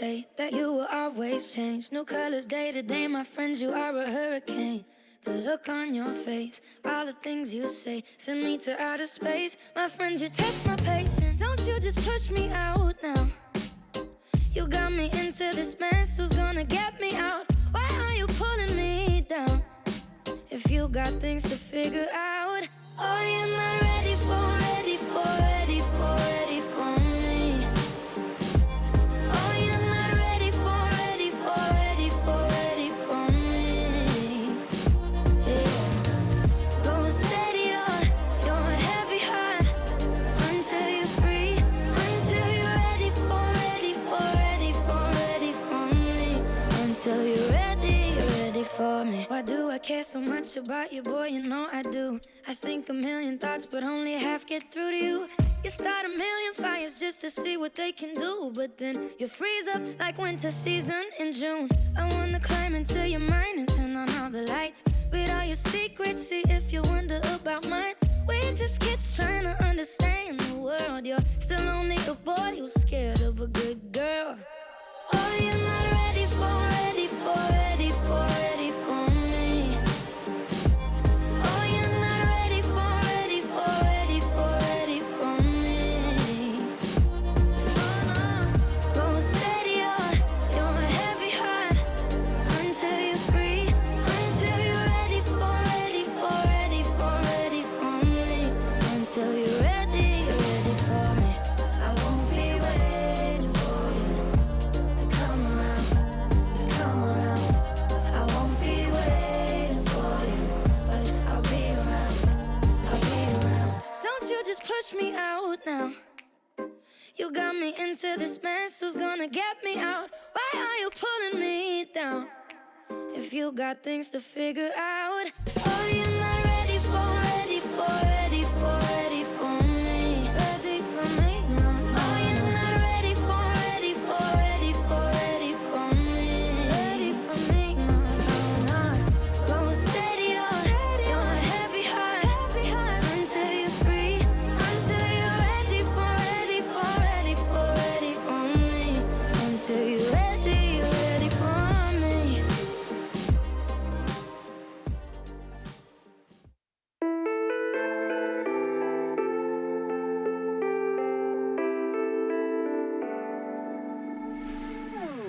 say that you will always change. New colors day to day, my friends, you are a hurricane. The look on your face, all the things you say, send me to outer space. My friend, you test my patience. Don't you just push me out now. You got me into this mess, who's gonna get me out? Why are you pulling me down? If you got things to figure out. Oh, you're not ready for me. Oh, you're not ready for me. Yeah. Going steady on your heavy heart until you're free, until you're ready for me, until you're ready for me. Why do I care so much about you, boy? You know I do. I think a million thoughts, but only half get through to you. You start a million fires just to see what they can do, but then you freeze up like winter season in June. I wanna climb into your mind and turn on all the lights, read all your secrets, see if you wonder about mine. We're just kids trying to understand the world. You're still only a boy who's scared of a good girl. Oh, you're not ready for me. Oh, you're not ready for me. Oh, no. Going steady on your heavy heart until you're free, until you're ready for me, until you're ready for me. I won't be waiting for you to come around. I won't be waiting for you, but I'll be around. Don't you just push me out now. You got me into this mess, who's gonna get me out? Why are you pulling me down? If you got things to figure out. Oh, you're not ready for me. Ready for me, no. Oh, you're not ready for me. Ready for me, no. Going steady on your heavy heart until you're free, until you're ready for me, until you're ready for me.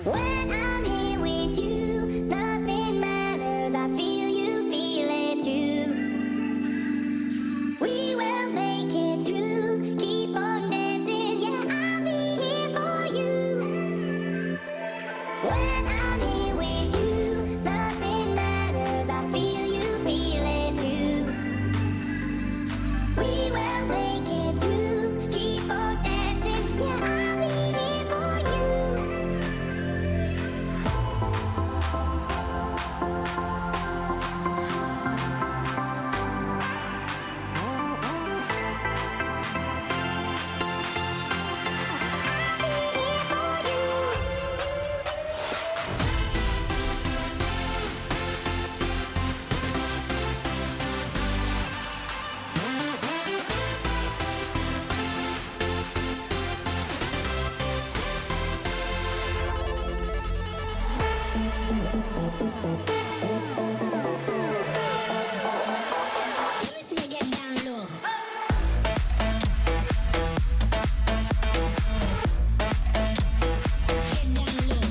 When I'm here with you, nothing matters. I feel you feel it too. We will make it through. Keep on dancing, yeah, I'll be here for you. When I'm here with you, nothing matters. I feel you feel it too. We will make it through. Keep on dancing, yeah, I'll be here for you. Listen and get down low. Get down low.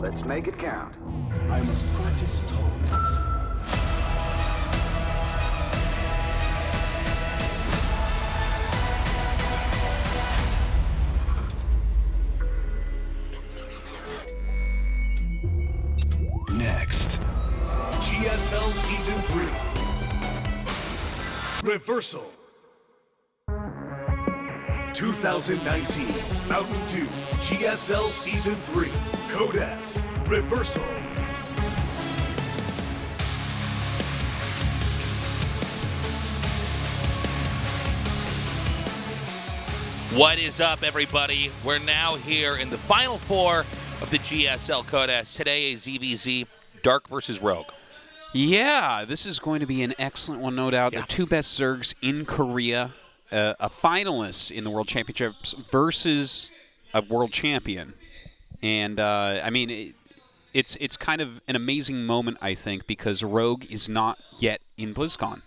Let's make it count. I must practice tolerance. Next. GSL Season 3. Reversal. 2019 Mountain Dew GSL Season 3. Code S. Reversal. What is up, everybody? We're now here in the final four of the GSL Code S. Today, a ZVZ, Dark versus Rogue. Yeah, this is going to be an excellent one, no doubt. Yeah. The two best Zergs in Korea, a finalist in the World Championships versus a world champion. And, I mean, it's kind of an amazing moment, I think, because Rogue is not yet in BlizzCon.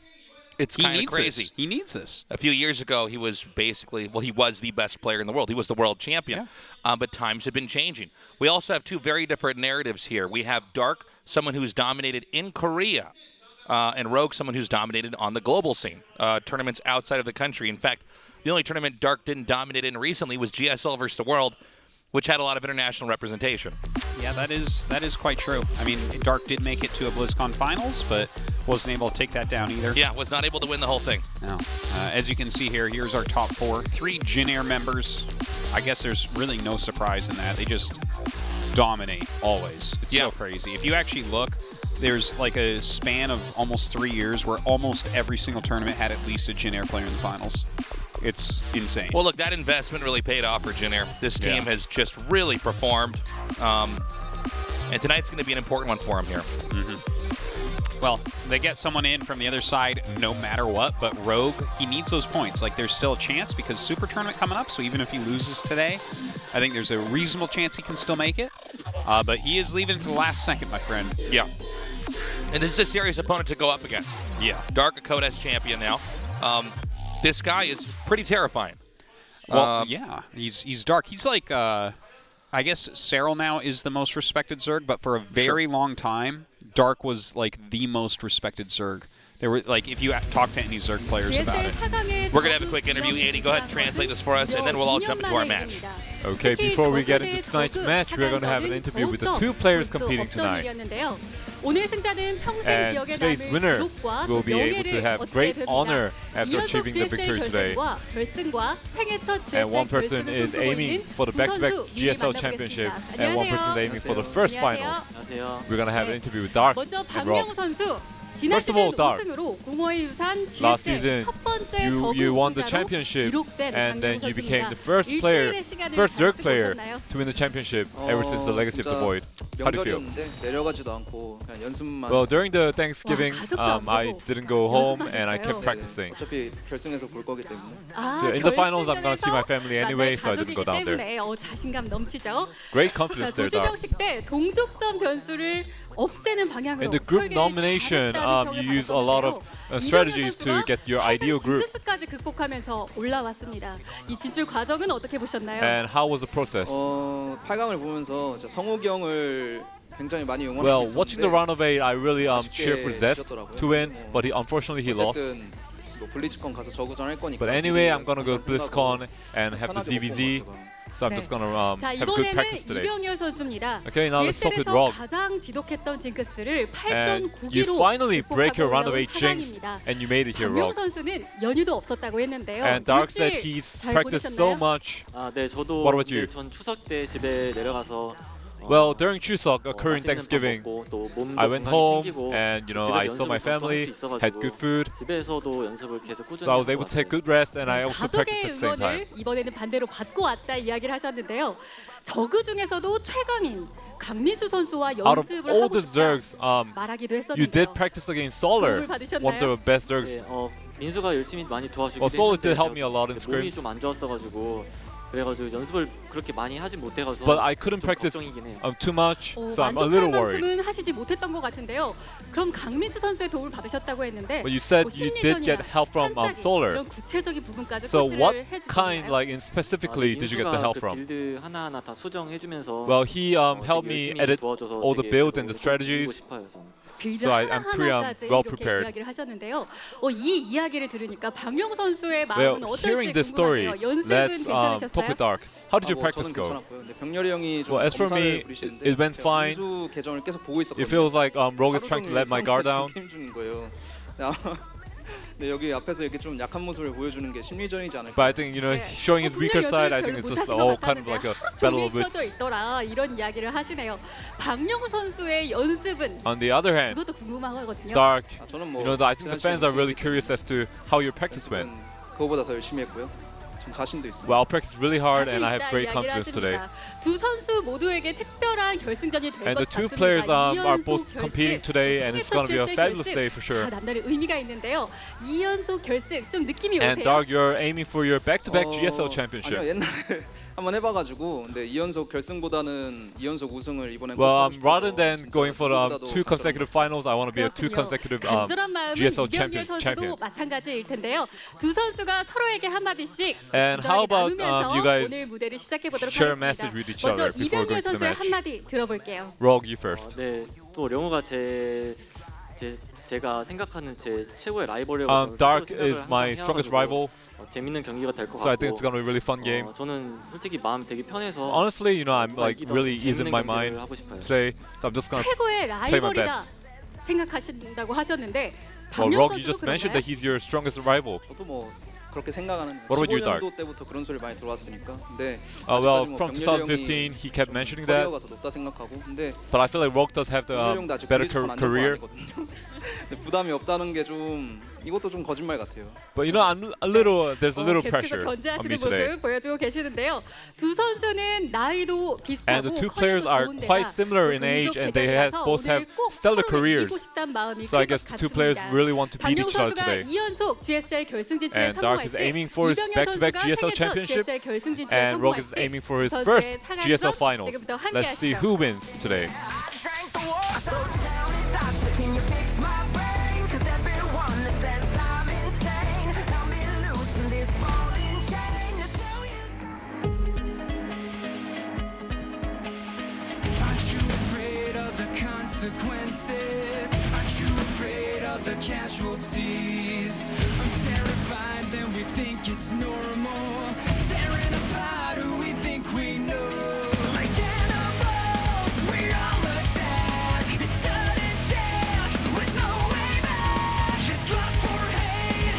It's kind of crazy. He needs this. A few years ago, he was basically, well, he was the best player in the world. He was the world champion. Yeah. But times have been changing. We also have two very different narratives here. We have Dark, someone who's dominated in Korea, and Rogue, someone who's dominated on the global scene, tournaments outside of the country. In fact, the only tournament Dark didn't dominate in recently was GSL versus the World, which had a lot of international representation. Yeah, that is quite true. I mean, Dark did make it to a BlizzCon finals, but wasn't able to take that down either. Yeah, was not able to win the whole thing. No. As you can see here, here's our top four. 3 Jin Air members. I guess there's really no surprise in that. They just dominate always. It's so crazy. If you actually look, there's like a span of almost 3 years where almost every single tournament had at least a Jin Air player in the finals. It's insane. Well, look, that investment really paid off for Jin Air. This team has just really performed. And tonight's going to be an important one for him here. Well, they get someone in from the other side no matter what, but Rogue, he needs those points. Like, there's still a chance because Super Tournament coming up, so even if he loses today, I think there's a reasonable chance he can still make it. But he is leaving to the last second, my friend. Yeah. And this is a serious opponent to go up against. Yeah. Dark, a Code S champion now. This guy is pretty terrifying. Well, yeah, he's Dark. He's like, I guess Serral now is the most respected Zerg, but for a very long time, Dark was like the most respected Zerg. There were like, if you talk to any Zerg players about it. We're going to have a quick interview. Andy, go ahead and translate this for us, and then we'll all jump into our match. Okay, before we get into tonight's match, we're going to have an interview with the two players competing tonight. And today's winner will be able to have great honor after achieving the victory today. And one person is aiming for the back-to-back GSL championship, and one person is aiming for the first finals. We're going to have an interview with Dark and Rob. First of all, Dark, last season you won the championship, and then you became the first Zerg player to win the championship ever since the Legacy of the Void. How do you feel? Well, during the Thanksgiving, I didn't go home and I kept practicing. In the finals, I'm going to see my family anyway, so I didn't go down there. Great confidence there, Dark. In the group nomination, you use a lot of strategies to get your ideal group. And how was the process? Well, watching the round of 8, I really cheered for Zest to win, but unfortunately he lost. But anyway, I'm gonna go to BlizzCon and have the ZVZ. So I'm just gonna have a good practice today. Okay, now let's talk with Rob. And you finally break your round of 8 jinx, and you made it here, Rob. And Dark said he's practiced so much. What about you? Well, during Chuseok, occurring Thanksgiving, I went home and I saw my family, had good food, so I was able to take good rest, and I also practiced at the same time. 이번에는 반대로 받고 왔다 이야기를 하셨는데요. 저그 중에서도 최강인 강민수 선수와 Out of 연습을 all 하고 the 싶다 Zergs, 말하기도 했었는데요. you did practice against Solar, one of the best Zergs. 민수가 열심히 많이 도와주기 Well, Solar did help me a lot in 몸이 scrims. 좀 안 좋았어가지고 그래가지고 연습을 그렇게 많이 하지 못해가지고 But I couldn't 좀 practice 걱정이긴 해요. too much, so I'm a little 만족할 worried. 만큼은 하시지 못했던 것 같은데요. 그럼 강민수 선수의 도움을 받으셨다고 했는데 But you said 뭐 you did get help from 판짜기, Solar. 이런 구체적인 부분까지 So what 코치를 해주셨나요? kind, like in specifically, did you get the help 민수가 그 from? 빌드 하나하나 다 수정해주면서 Well, he helped me 되게 열심히 edit 도와줘서 all the 되게 builds and the 이기고 strategies. 싶어요, 저는. 빌드 So I'm pretty 하나하나까지 well 이렇게 prepared. 이야기를 하셨는데요. 이 이야기를 들으니까 박명 선수의 Well, 마음은 어떨지 hearing this story, 궁금하네요. 연습은 let's talk 괜찮으셨어요? with Dark. How did your 뭐 practice 저는 go? 괜찮았고요. 근데 병렬이 형이 좀 Well, as for 검사를 me, 부리시는데 it went 제가 fine. 민수 계정을 계속 보고 있었거든요. It feels like Rogue is trying to let my guard down. 힘 주는 거예요. 근데 여기 앞에서 이렇게 좀 약한 모습을 보여주는 게 심리전이지 않을까. But I think showing his weaker 분명 side, I 연습을 think it's 별로 just 못하신 all 것 kind of 같았는데 like a 하루 battle 종일 of 켜져 wits. 있더라 이런 이야기를 하시네요. 박명 선수의 연습은 On the other hand, 그것도 궁금하거든요. Dark, 저는 뭐 I think the fans are really curious as to how your practice went. 그거보다 더 열심히 했고요. 좀 자신도 있습니다. Well, I practiced really hard and I have 자신 great 있다 confidence 이야기를 today. 하십니다. 두 선수 모두에게 특별한 결승전이 될 And the 것 two 같습니다. players are 이연속 both competing today, and it's going to be a fabulous day for sure. 남다른 의미가 있는데요. 2연속 결승 좀 느낌이 And 오세요? Dark, you're aiming for your back-to-back GSL championship. 아니요, 옛날에 한번 해봐가지고 근데 2연속 결승보다는 2연속 우승을 이번에 Well, 꼭 하고 rather 싶어서 than 진짜 going for 누구보다도 two consecutive finals, I want to be a two 그렇군요. consecutive 간절한 마음은 GSL 이병렬 선수도 champion. 마찬가지일 텐데요. 두 선수가 서로에게 한마디씩 And how about 나누면서 you guys 오늘 무대를 시작해 보도록 share a 하겠습니다. message with each 먼저 other before 이병렬 going to the 선수의 match? 한마디 들어볼게요. Rogue, you first. 네, 또 령우가 제가 생각하는 제 최고의 라이벌이라고 Dark is my strongest rival, 재밌는 경기가 될 것 so I think 같고 it's going to be a really fun game. 저는 솔직히 마음 되게 편해서 Honestly, I'm like 이기던 really easy in 재밌는 my 경기를 mind 하고 싶어요. today, so I'm just going to 최고의 play my 라이벌이다 best. 생각하신다고 하셨는데 Well, 박명 Rogue, you 선수도 just mentioned 그런가요? that he's your strongest rival. 저도 뭐 그렇게 생각하는 What about you, Dark? 15년도 때부터 그런 소리 많이 들어왔으니까. 근데 Well, 아직까지 뭐 from 병렬이 2015, he kept mentioning 형이 that, 커리어가 더 높다 생각하고 근데 but I feel like Rogue does have the 병렬이 형도 아직 better 거기서 안 career. 아니거든요. 근데 부담이 없다는 게 좀 이것도 좀 거짓말 같아요. But I'm there's a little pressure 계속해서 on 견제하시는 me today. 모습 보여주고 계시는데요. 두 선수는 나이도 비슷하고 And the two players are 커리어도 quite 좋은데다 similar in age, and they both have stellar careers. So I guess the two players really want to beat 박명 each other 선수가 today. 2연속 GSL 결승 진출에 And Dark is 성공할지 aiming for his 이병렬 back-to-back 선수가 GSL 세계 첫 championship, GSL 결승 진출에 and Rogue is 성공할지 aiming for his 선수의 first 상한선 GSL finals. 지금부터 함께 Let's see 하시죠. who wins today. Aren't you afraid of the consequences? Aren't you afraid of the casualties? I'm terrified that we think it's normal, tearing apart who we think we know. Like animals, we all attack. It's sudden death with no way back. It's love for hate,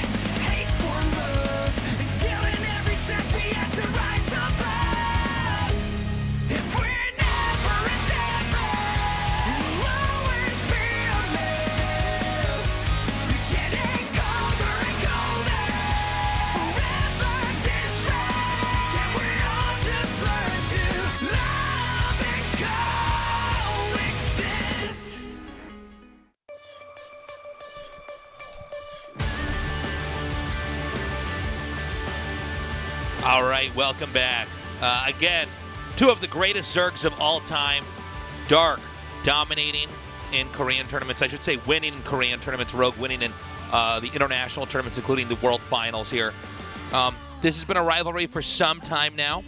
hate for love. It's killing every chance we have to rise above. If we're never endeavor, we'll always be a mess. Getting colder and colder, forever distressed. Can we all just learn to love and coexist? All right, welcome back. Again, two of the greatest Zergs of all time. Dark dominating in Korean tournaments. I should say winning in Korean tournaments. Rogue winning in the international tournaments, including the World Finals here. This has been a rivalry for some time now.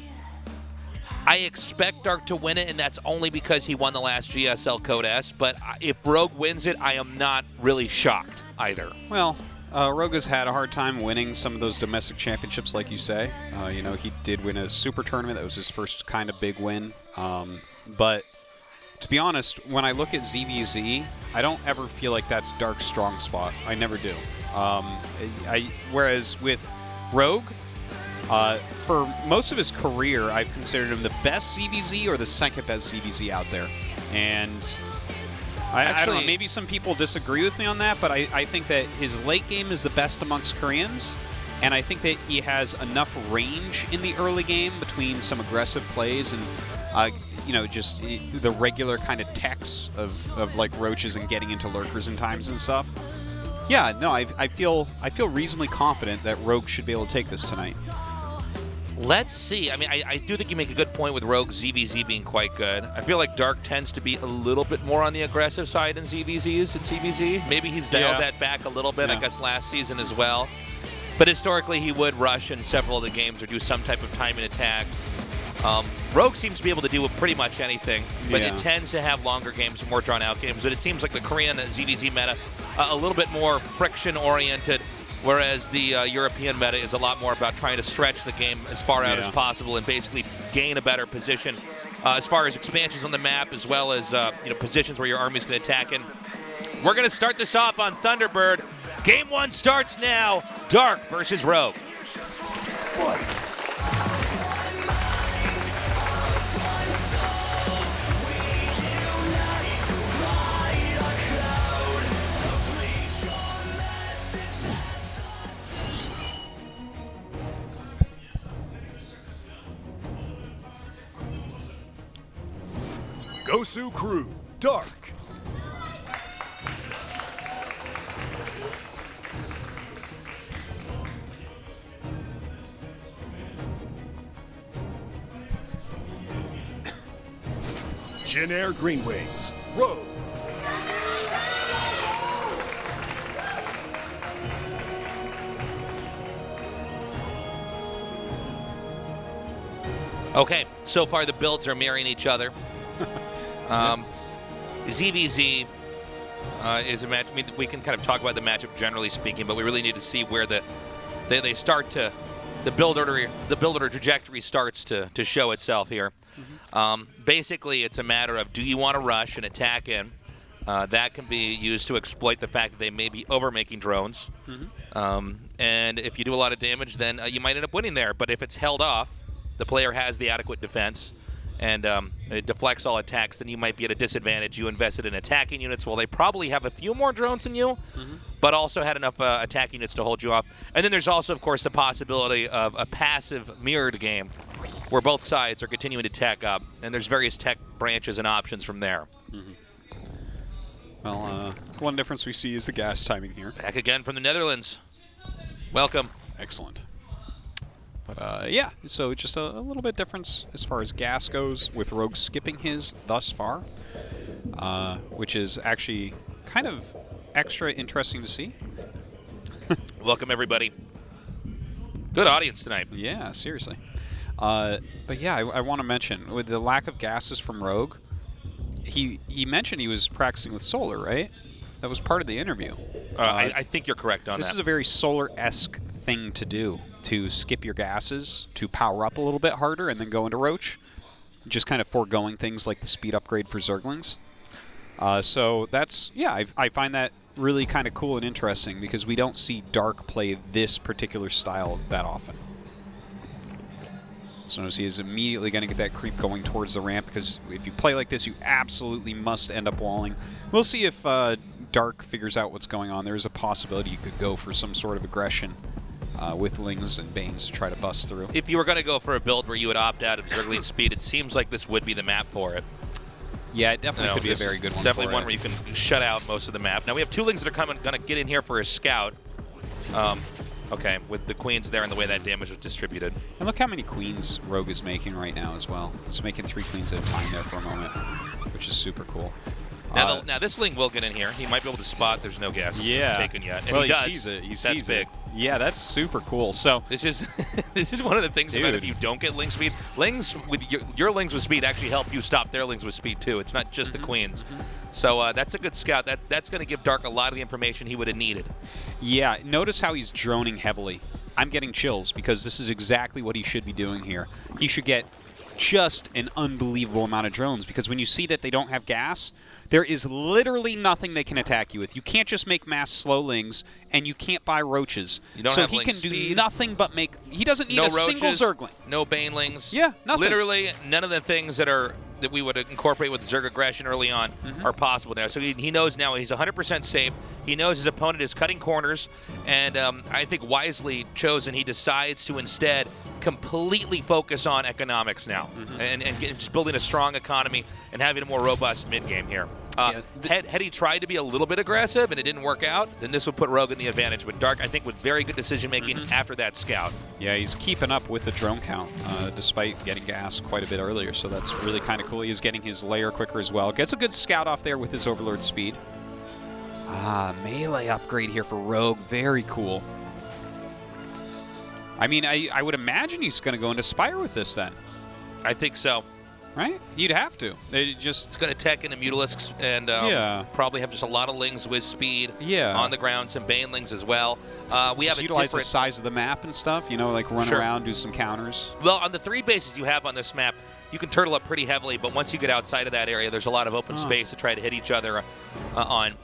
I expect Dark to win it, and that's only because he won the last GSL Code S. But if Rogue wins it, I am not really shocked either. Well, Rogue has had a hard time winning some of those domestic championships, like you say. He did win a super tournament. That was his first kind of big win. But to be honest, when I look at ZVZ, I don't ever feel like that's Dark's strong spot. I never do. Whereas with Rogue, for most of his career, I've considered him the best ZVZ or the second best ZVZ out there. And I don't know, maybe some people disagree with me on that, but I think that his late game is the best amongst Koreans, and I think that he has enough range in the early game between some aggressive plays and just the regular kind of techs of like roaches and getting into lurkers in times and stuff. Yeah, no, I feel reasonably confident that Rogue should be able to take this tonight. Let's see. I mean, I do think you make a good point with Rogue ZVZ being quite good. I feel like Dark tends to be a little bit more on the aggressive side in ZVZs and CVZ. Maybe he's dialed that back a little bit, I guess, last season as well. But historically, he would rush in several of the games or do some type of timing attack. Rogue seems to be able to do pretty much anything, but it tends to have longer games, more drawn-out games. But it seems like the Korean ZVZ meta a little bit more friction-oriented, whereas the European meta is a lot more about trying to stretch the game as far out as possible and basically gain a better position as far as expansions on the map, as well as positions where your armies can attack in. We're going to start this off on Thunderbird. Game 1 starts now. Dark versus Rogue. Gosu Crew, Dark. Jin Air Green Wings, Rogue. Okay, so far the builds are mirroring each other. ZVZ is a match. I mean, we can kind of talk about the matchup generally speaking, but we really need to see where they start to the build order trajectory starts to show itself here. Basically, it's a matter of, do you want to rush and attack in? That can be used to exploit the fact that they may be overmaking drones. And if you do a lot of damage, then you might end up winning there. But if it's held off, the player has the adequate defense, and it deflects all attacks, then you might be at a disadvantage. You invested in attacking units. Well, they probably have a few more drones than you, but also had enough attacking units to hold you off. And then there's also, of course, the possibility of a passive mirrored game where both sides are continuing to tech up, and there's various tech branches and options from there. Well, one difference we see is the gas timing here. Back again from the Netherlands. Welcome. Excellent. But yeah, so just a little bit difference as far as gas goes, with Rogue skipping his thus far, which is actually kind of extra interesting to see. Welcome, everybody. Good audience tonight. Yeah, seriously. But yeah, I want to mention, with the lack of gases from Rogue, he mentioned he was practicing with Solar, right? That was part of the interview. I think you're correct on that. This is a very Solar-esque thing to do, to skip your gases, to power up a little bit harder, and then go into Roach. Just kind of foregoing things like the speed upgrade for Zerglings. So that's, yeah, I find that really kind of cool and interesting, because we don't see Dark play this particular style that often. So notice he is immediately going to get that creep going towards the ramp, because if you play like this, you absolutely must end up walling. We'll see if Dark figures out what's going on. There's a possibility you could go for some sort of aggression with Lings and Banes to try to bust through. If you were going to go for a build where you would opt out of Zergling speed, it seems like this would be the map for it. Yeah, it definitely could be a very good one. Definitely one where you can shut out most of the map. Now we have two Lings that are going to get in here for a scout. Okay, with the Queens there and the way that damage was distributed. And look how many Queens Rogue is making right now as well. He's making 3 Queens at a time there for a moment, which is super cool. Now this Ling will get in here. He might be able to spot there's no gas taken yet. And well, he does. Sees it. He that's sees big. it. Yeah, that's super cool. So this is this is one of the things about if you don't get Ling speed. Lings with your Lings with speed actually help you stop their Lings with speed too. It's not just the Queens. So that's a good scout. That's going to give Dark a lot of the information he would have needed. Yeah, notice how he's droning heavily. I'm getting chills because this is exactly what he should be doing here. He should get just an unbelievable amount of drones, because when you see that they don't have gas, there is literally nothing they can attack you with. You can't just make mass slow Lings, and you can't buy Roaches. You don't so have he Ling can speed. do nothing but make... He doesn't need No a single Roaches, Zergling. No Banelings. Yeah, nothing. Literally none of the things that we would incorporate with Zerg aggression early on are possible now. So he knows now he's 100% safe. He knows his opponent is cutting corners, and I think wisely chosen, he decides to instead completely focus on economics now and just building a strong economy and having a more robust mid-game here. Had he tried to be a little bit aggressive and it didn't work out, then this would put Rogue in the advantage. But Dark, I think, with very good decision-making after that scout. Yeah, he's keeping up with the drone count, despite getting gassed quite a bit earlier, so that's really kind of cool. He is getting his layer quicker as well. Gets a good scout off there with his Overlord speed. Melee upgrade here for Rogue. Very cool. I mean, I would imagine he's going to go into Spire with this then. I think so. Right? You'd have to. It's going to tech into Mutalisks and probably have just a lot of Lings with speed on the ground, some Banelings as well. We have utilize the size of the map and stuff, you know, like run around, do some counters. Well, on the 3 bases you have on this map, you can turtle up pretty heavily, but once you get outside of that area, there's a lot of open space to try to hit each other on.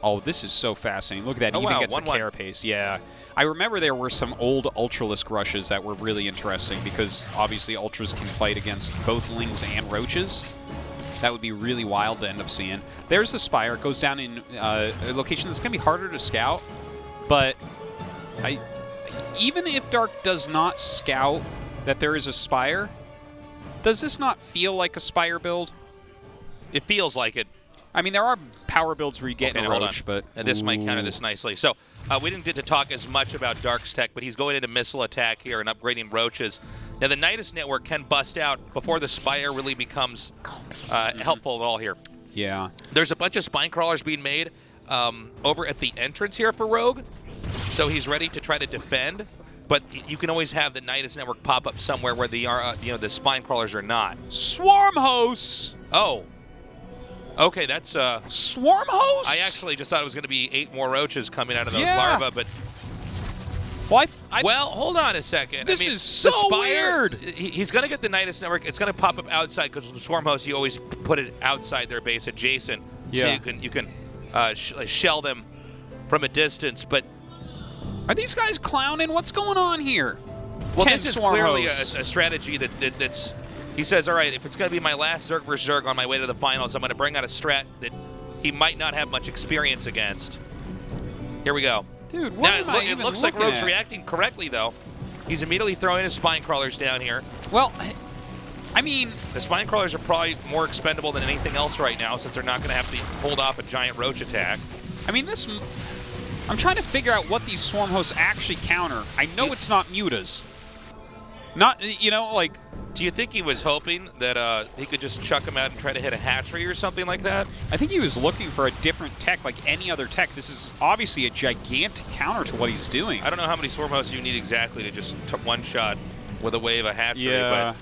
Oh, this is so fascinating. Look at that. He even gets the carapace. Yeah. I remember there were some old Ultralisk rushes that were really interesting because obviously Ultras can fight against both Lings and Roaches. That would be really wild to end up seeing. There's the Spire. It goes down in a location that's going to be harder to scout, but even if Dark does not scout that there is a Spire, does this not feel like a Spire build? It feels like it. I mean, there are power builds where you get in a Roach, but... And this might counter this nicely. So, we didn't get to talk as much about Dark's tech, but he's going into missile attack here and upgrading Roaches. Now, the Nidus network can bust out before the Spire really becomes helpful at all here. Yeah. There's a bunch of Spine Crawlers being made over at the entrance here for Rogue, so he's ready to try to defend. But you can always have the Nidus network pop up somewhere where the Spine Crawlers are not. Swarm hosts! Oh. Okay, that's Swarm host? I actually just thought it was going to be 8 more Roaches coming out of those larvae, but well, hold on a second. This is so weird. He's going to get the Nidus network. It's going to pop up outside because with the Swarm host, you always put it outside their base, adjacent, so you can shell them from a distance. But are these guys clowning? What's going on here? Well, this is clearly a strategy that's. He says, all right, if it's going to be my last Zerg versus Zerg on my way to the finals, I'm going to bring out a strat that he might not have much experience against. Here we go. Dude, what am I even it looks like Rogue's reacting correctly, though. He's immediately throwing his Spine Crawlers down here. Well, I mean... The Spine Crawlers are probably more expendable than anything else right now, since they're not going to have to hold off a giant Roach attack. I mean, this... I'm trying to figure out what these Swarm hosts actually counter. I know it's not Mutas. Not, you know, like... Do you think he was hoping that he could just chuck him out and try to hit a hatchery or something like that? I think he was looking for a different tech, like any other tech. This is obviously a gigantic counter to what he's doing. I don't know how many Swarm hosts you need exactly to just one-shot with a wave a hatchery, but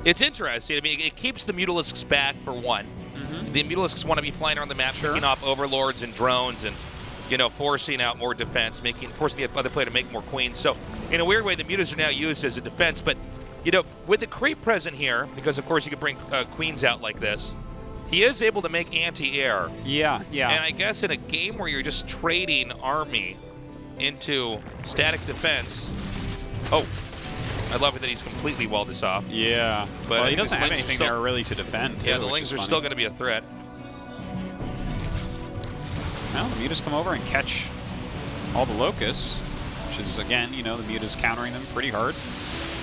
it's interesting. I mean, it keeps the Mutalisks back, for one. The Mutalisks want to be flying around the map, picking off Overlords and drones and, you know, forcing out more defense, forcing the other player to make more queens. So, in a weird way, the Mutas are now used as a defense. But, you know, with the creep present here, because of course you can bring queens out like this, he is able to make anti-air. Yeah. And I guess in a game where you're just trading army into static defense, I love it that he's completely walled this off. Yeah, but well, he doesn't have anything there really to defend, too, yeah, the Lings are still going to be a threat. Well, the Mutas come over and catch all the Locusts, which is, again, you know, the Mutas countering them pretty hard.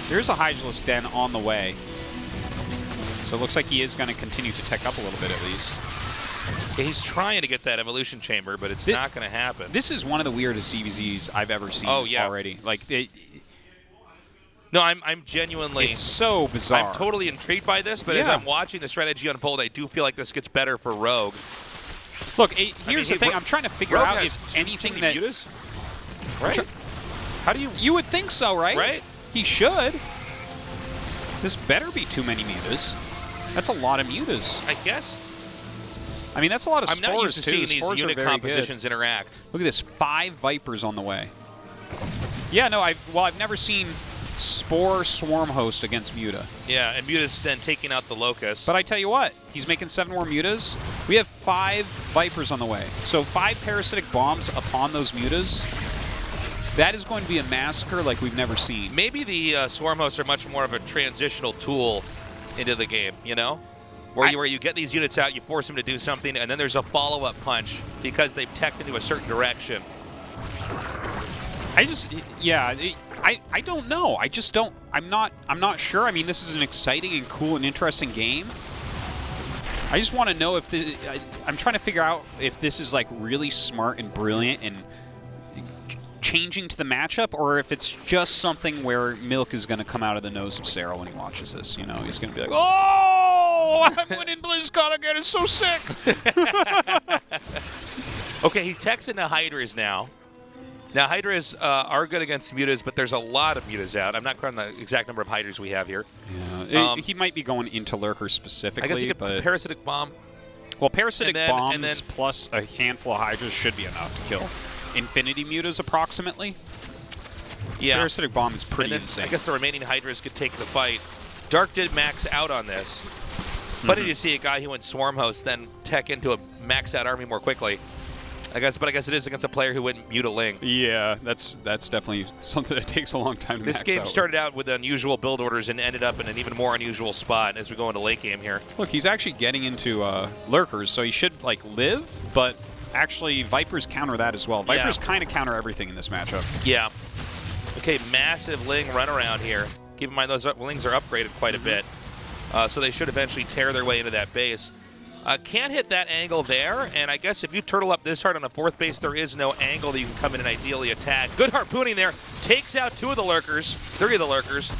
There's a Hydralisk Den on the way. So it looks like he is going to continue to tech up a little bit at least. Yeah, he's trying to get that Evolution Chamber, but it's not going to happen. This is one of the weirdest CVZs I've ever seen already. Like, no, I'm genuinely... It's so bizarre. I'm totally intrigued by this, but as I'm watching the strategy unfold, I do feel like this gets better for Rogue. Look, here's the thing. I'm trying to figure out if anything that... Mutas? Right. How do you... You would think so, right? Right. He should. This better be too many Mutas. That's a lot of Mutas. I guess. I mean, that's a lot of Spores, I'm not used to seeing Spores these unit compositions interact. Look at this. 5 Vipers on the way. Yeah, no, I've never seen Spore Swarm Host against Muta. Yeah, and Muta's then taking out the Locust. But I tell you what, he's making 7 more Mutas. We have 5 Vipers on the way. So 5 Parasitic Bombs upon those Mutas. That is going to be a massacre like we've never seen. Maybe the Swarm Hosts are much more of a transitional tool into the game, you know? Where you get these units out, you force them to do something, and then there's a follow-up punch because they've teched into a certain direction. I don't know. I just don't. I'm not sure. I mean, this is an exciting and cool and interesting game. I just want to know if I'm trying to figure out if this is like really smart and brilliant and changing to the matchup, or if it's just something where Milk is going to come out of the nose of Sarah when he watches this. You know, he's going to be like, "Oh, I'm winning BlizzCon again. It's so sick." Okay, he techs into Hydras now. Now, Hydras are good against Mutas, but there's a lot of Mutas out. I'm not clear on the exact number of Hydras we have here. Yeah, he might be going into Lurkers specifically. I guess he could but Parasitic Bomb. Well, Parasitic Bombs and then, plus a handful of Hydras should be enough to kill Infinity Mutas approximately. Yeah. Parasitic Bomb is pretty insane. I guess the remaining Hydras could take the fight. Dark did max out on this. Funny to see a guy who went Swarm Host then tech into a max out army more quickly. But I guess it is against a player who went Muta Ling. Yeah, that's definitely something that takes a long time to max out. This game started out with unusual build orders and ended up in an even more unusual spot as we go into late game here. Look, he's actually getting into Lurkers, so he should like live, but actually Vipers counter that as well. Vipers kind of counter everything in this matchup. Yeah. Okay, massive Ling run around here. Keep in mind those Lings are upgraded quite a bit, so they should eventually tear their way into that base. Can't hit that angle there, and I guess if you turtle up this hard on the 4th base, there is no angle that you can come in and ideally attack. Good harpooning there. Takes out 2 of the Lurkers, 3 of the Lurkers.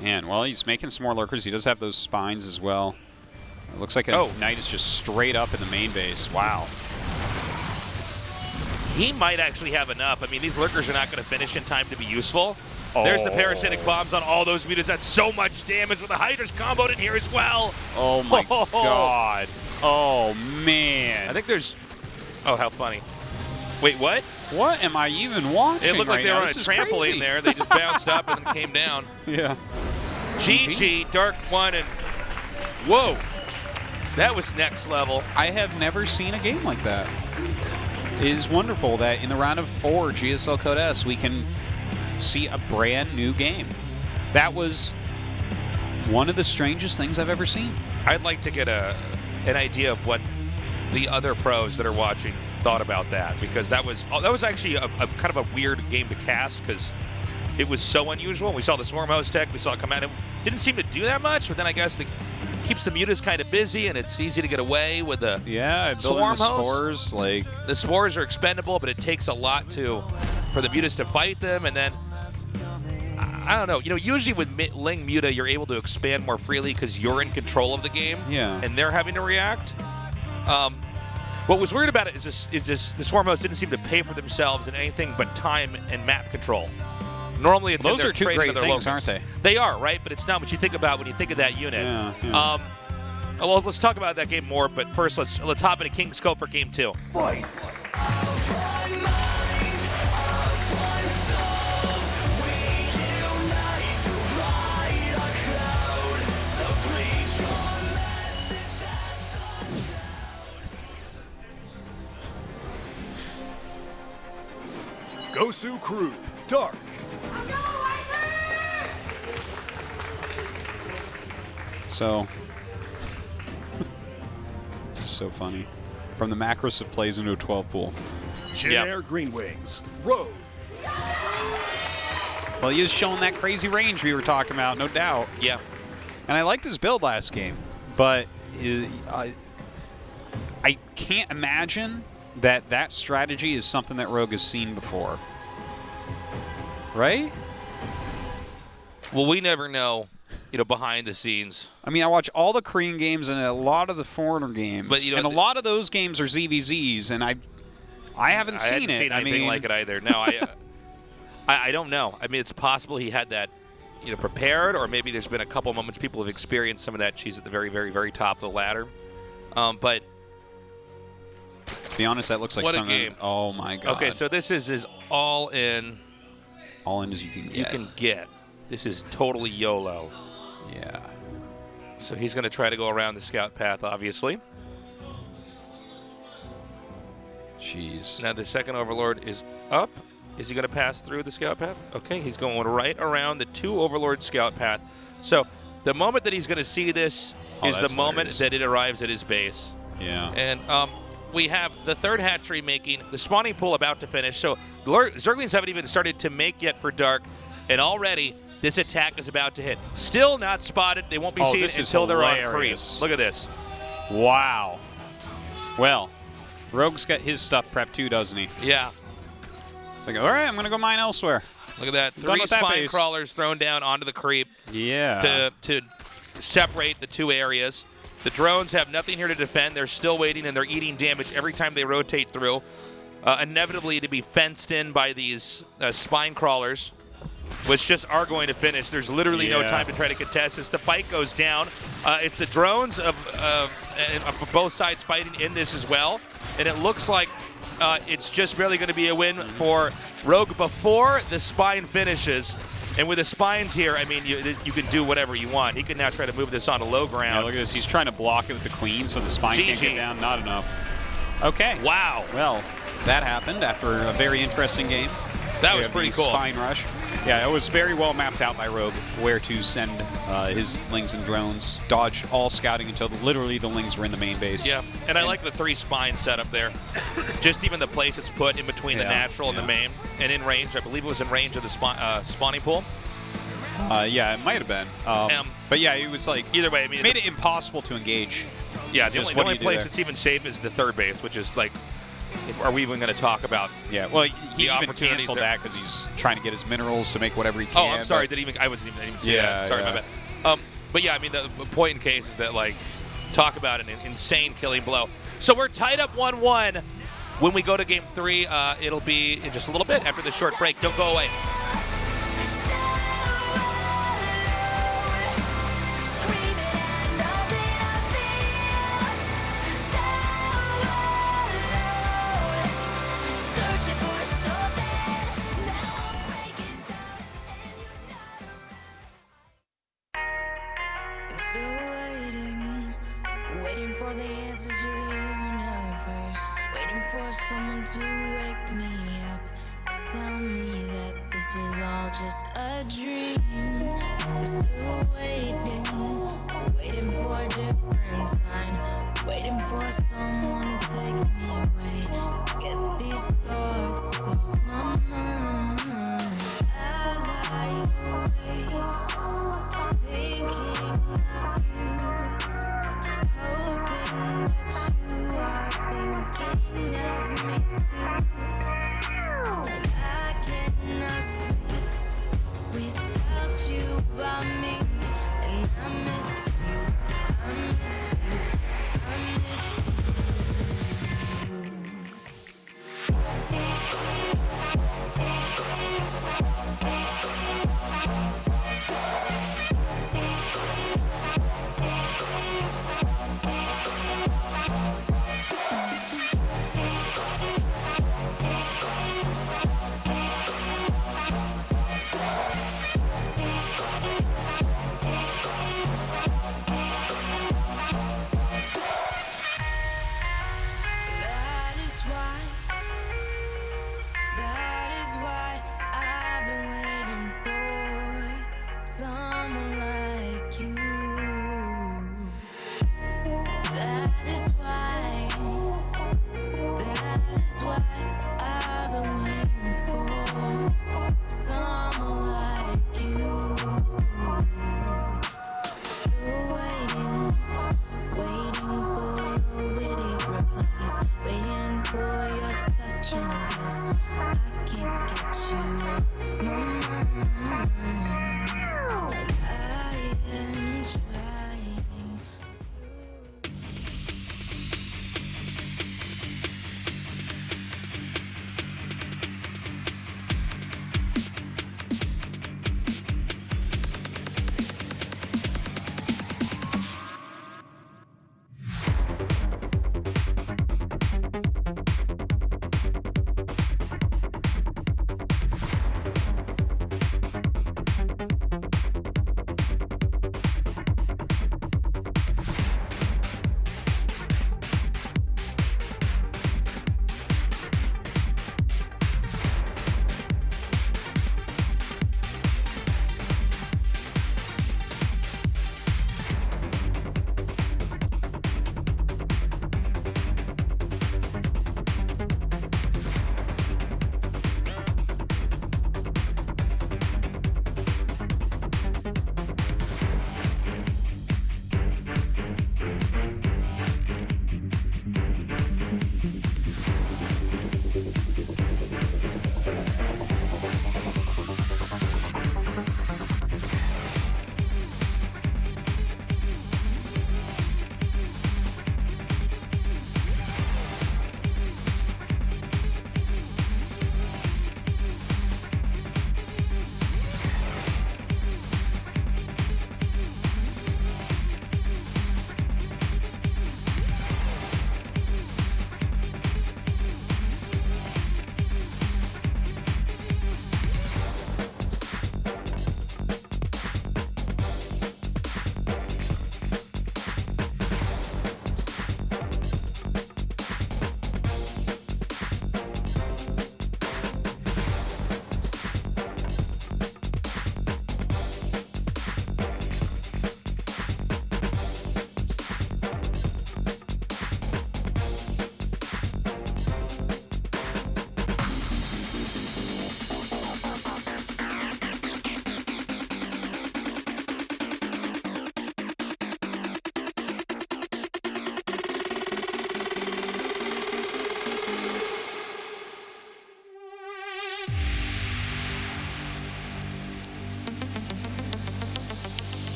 Man, well, he's making some more Lurkers. He does have those spines as well. It looks like a Knight is just straight up in the main base. Wow. He might actually have enough. I mean, these Lurkers are not going to finish in time to be useful. There's the Parasitic Bombs on all those Mutas. That's so much damage with the Hydras comboed in here as well. Oh, my God. Oh, man. I think there's... Oh, how funny. Wait, what? What am I even watching? It looked like they were on a trampoline crazy. there. They just bounced up and then came down. Yeah. GG, Dark 1, and... Whoa. That was next level. I have never seen a game like that. It is wonderful that in the round of 4 GSL Code S, we can see a brand new game. That was one of the strangest things I've ever seen. I'd like to get an idea of what the other pros that are watching thought about that, because that was actually a kind of a weird game to cast because it was so unusual. We saw the Swarm Host tech, we saw it come out. It didn't seem to do that much, but then I guess it keeps the Mutas kind of busy, and it's easy to get away with the Swarm the Host. spores. Like the spores are expendable, but it takes a lot for the Mutas to fight them, and then I don't know. You know, usually with Ling Muta, you're able to expand more freely because you're in control of the game, and they're having to react. What was weird about it is the Swarm Hosts didn't seem to pay for themselves in anything but time and map control. Normally, it's those are two great things, locals. aren't they? They are, right? But it's not what you think about when you think of that unit. Yeah. Well, let's talk about that game more. But first, let's hop into King's Cove for Game 2. Fight! Gosu Crew, Dark. So, this is so funny. From the Macros, it plays into a 12 pool. Jin Green Wings, Rogue. Well, he is showing that crazy range we were talking about, no doubt. Yeah. And I liked his build last game, but I can't imagine that strategy is something that Rogue has seen before. Right? Well, we never know, behind the scenes. I mean, I watch all the Korean games and a lot of the foreigner games, but, and a lot of those games are ZVZs, and I haven't seen it. Seen anything like it either. No, I don't know. I mean, it's possible he had that, prepared, or maybe there's been a couple moments people have experienced some of that. She's at the very, very, very top of the ladder. But to be honest, that looks like what something. A game. Oh my God. Okay, so this is all in. All in as you can get. You can get. This is totally YOLO. Yeah. So he's going to try to go around the scout path, obviously. Jeez. Now the second Overlord is up. Is he going to pass through the scout path? Okay, he's going right around the 2 Overlord scout path. So the moment that he's going to see this is the moment that it arrives at his base. Yeah. And we have the 3rd hatchery making, the spawning pool about to finish. So Zerglings haven't even started to make yet for Dark, and already This attack is about to hit. Still not spotted. They won't be seen until they're on creep. Look at this. Wow. Well, Rogue's got his stuff prepped too, doesn't he? Yeah. It's like, all right, I'm going to go mine elsewhere. Look at that. 3 spine crawlers thrown down onto the creep. Yeah. To separate the 2 areas. The drones have nothing here to defend. They're still waiting, and they're eating damage every time they rotate through. Inevitably to be fenced in by these spine crawlers, which just are going to finish. There's literally no time to try to contest this. The fight goes down. It's the drones of both sides fighting in this as well, and it looks like it's just barely going to be a win for Rogue before the spine finishes. And with the spines here, I mean, you can do whatever you want. He can now try to move this onto low ground. Yeah, look at this. He's trying to block it with the queen, so the spine can't get down. Not enough. Okay. Wow. Well, that happened after a very interesting game. That was pretty cool. Spine rush. Yeah, it was very well mapped out by Rogue where to send his Lings and drones. Dodge all scouting until literally the Lings were in the main base. Yeah, and I like the 3 spine setup there. Just even the place it's put in between the natural and the main, and in range. I believe it was in range of the spawning pool. Yeah, it might have been. But yeah, it was like either way. I mean, made it impossible to engage. Yeah, the only place it's even safe is the 3rd base, which is like. Are we even going to talk about? Yeah, well, he even canceled that because he's trying to get his minerals to make whatever he can. Oh, I'm sorry. I wasn't even see that. Sorry, my bad. But yeah, I mean, the point in case is that, like, talk about an insane killing blow. So we're tied up 1-1. When we go to game 3, it'll be in just a little bit after the short break. Don't go away. Waiting for the answers to the universe. Waiting for someone to wake me up. Tell me that this is all just a dream. I'm still waiting. Waiting for a different sign. Waiting for someone to take me away. Get these thoughts off my mind. I lie awake, thinking of you. Hoping that you are thinking of me too. I cannot sleep without you by me, and I miss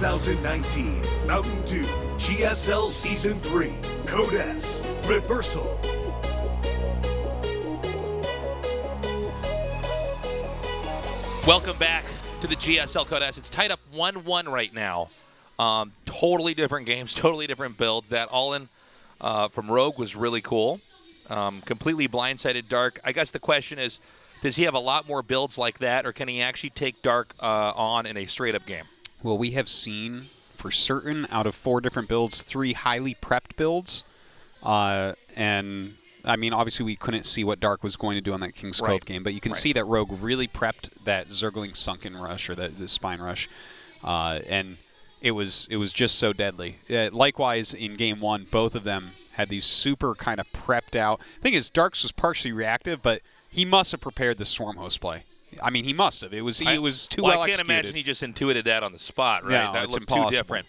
2019 Mountain Dew GSL Season 3 Code S Reversal. Welcome back to the GSL Code S. It's tied up 1-1 right now. Totally different games, totally different builds. That all-in from Rogue was really cool. Completely blindsided Dark. I guess the question is, does he have a lot more builds like that, or can he actually take Dark on in a straight-up game? Well, we have seen, for certain, out of 4 different builds, 3 highly prepped builds. And, I mean, obviously we couldn't see what Dark was going to do on that King's Cove game, but you can see that Rogue really prepped that Zergling Sunken Rush, or the Spine Rush, and it was just so deadly. Likewise, in Game 1, both of them had these super kind of prepped out. The thing is, Dark's was partially reactive, but he must have prepared the Storm Host play. I mean, he must have. It was too well executed. I can't imagine he just intuited that on the spot, right? No, that it's looked impossible. too different.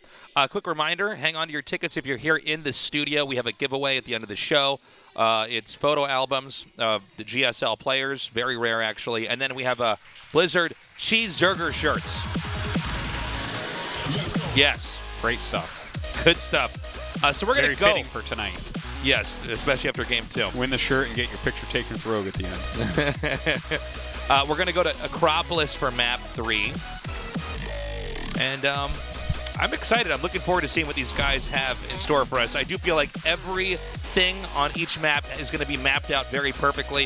Quick reminder, hang on to your tickets if you're here in the studio. We have a giveaway at the end of the show. It's photo albums of the GSL players, very rare actually. And then we have a Blizzard Cheese Zerger shirts. Yes. Great stuff. Good stuff. So we're going to go. Very fitting for tonight. Yes, especially after Game 2. Win the shirt and get your picture taken with Rogue at the end. We're going to go to Acropolis for Map 3. And I'm excited. I'm looking forward to seeing what these guys have in store for us. I do feel like everything on each map is going to be mapped out very perfectly.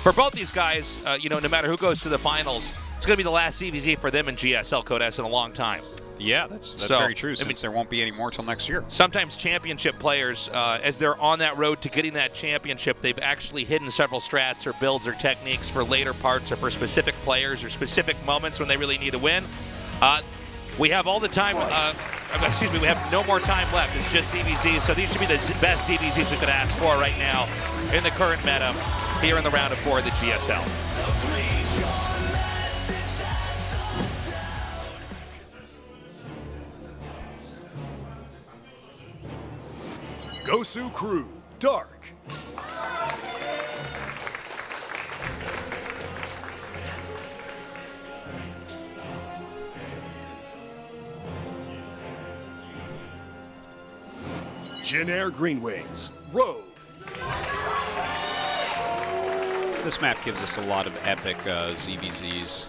For both these guys, no matter who goes to the finals, it's going to be the last CVZ for them in GSL Code S in a long time. Yeah, that's very true, since there won't be any more till next year. Sometimes championship players, as they're on that road to getting that championship, they've actually hidden several strats or builds or techniques for later parts or for specific players or specific moments when they really need to win. We have all the time, we have no more time left. It's just CVZs, so these should be the best CVZs we could ask for right now in the current meta here in the round of 4 of the GSL. Gosu Crew Dark. Jin Air Green Wings Rogue. This map gives us a lot of epic ZVZs.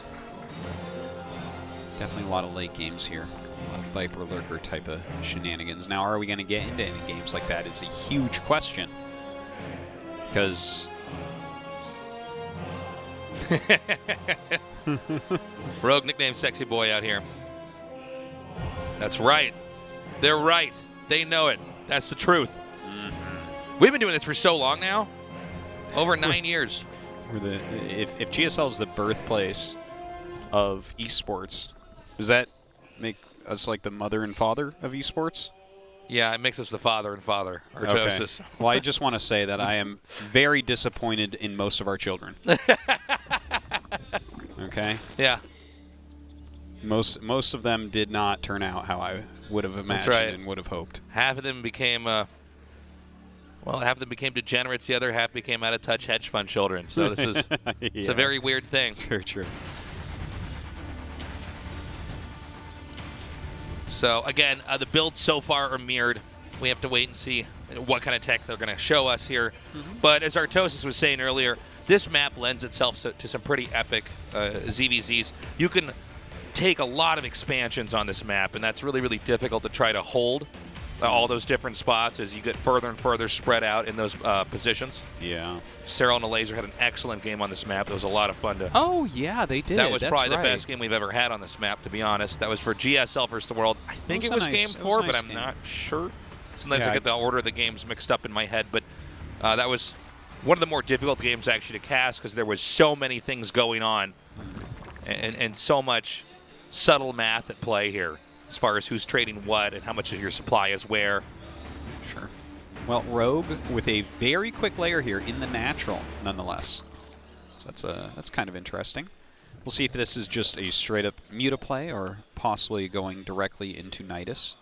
Definitely a lot of late games here. A lot of Viper Lurker type of shenanigans. Now, are we going to get into any games like that is a huge question. Because... Rogue nicknamed Sexy Boy out here. That's right. They're right. They know it. That's the truth. Mm-hmm. We've been doing this for so long now. Over 9 years. If GSL is the birthplace of esports, does that make us like the mother and father of esports? Yeah, it makes us the father and father. Okay. Well, I just want to say that I am very disappointed in most of our children. Okay? Yeah. Most of them did not turn out how I would have imagined and would have hoped. Half of them became half of them became degenerates. The other half became out-of-touch hedge fund children. So this is it's a very weird thing. It's very true. So again, the builds so far are mirrored. We have to wait and see what kind of tech they're going to show us here. Mm-hmm. But as Artosis was saying earlier, this map lends itself to some pretty epic ZVZs. You can take a lot of expansions on this map, and that's really, really difficult to try to hold all those different spots as you get further and further spread out in those positions. Yeah. Cyril and the Laser had an excellent game on this map. It was a lot of fun to... Oh, yeah, they did. That was probably the best game we've ever had on this map, to be honest. That was for GSL versus the World. I think it was Game 4, but I'm not sure. Sometimes I get the order of the games mixed up in my head, but that was one of the more difficult games actually to cast because there was so many things going on and so much subtle math at play here as far as who's trading what and how much of your supply is where. Sure. Well, Rogue with a very quick layer here in the natural, nonetheless. So that's kind of interesting. We'll see if this is just a straight-up Muta play or possibly going directly into Nidus.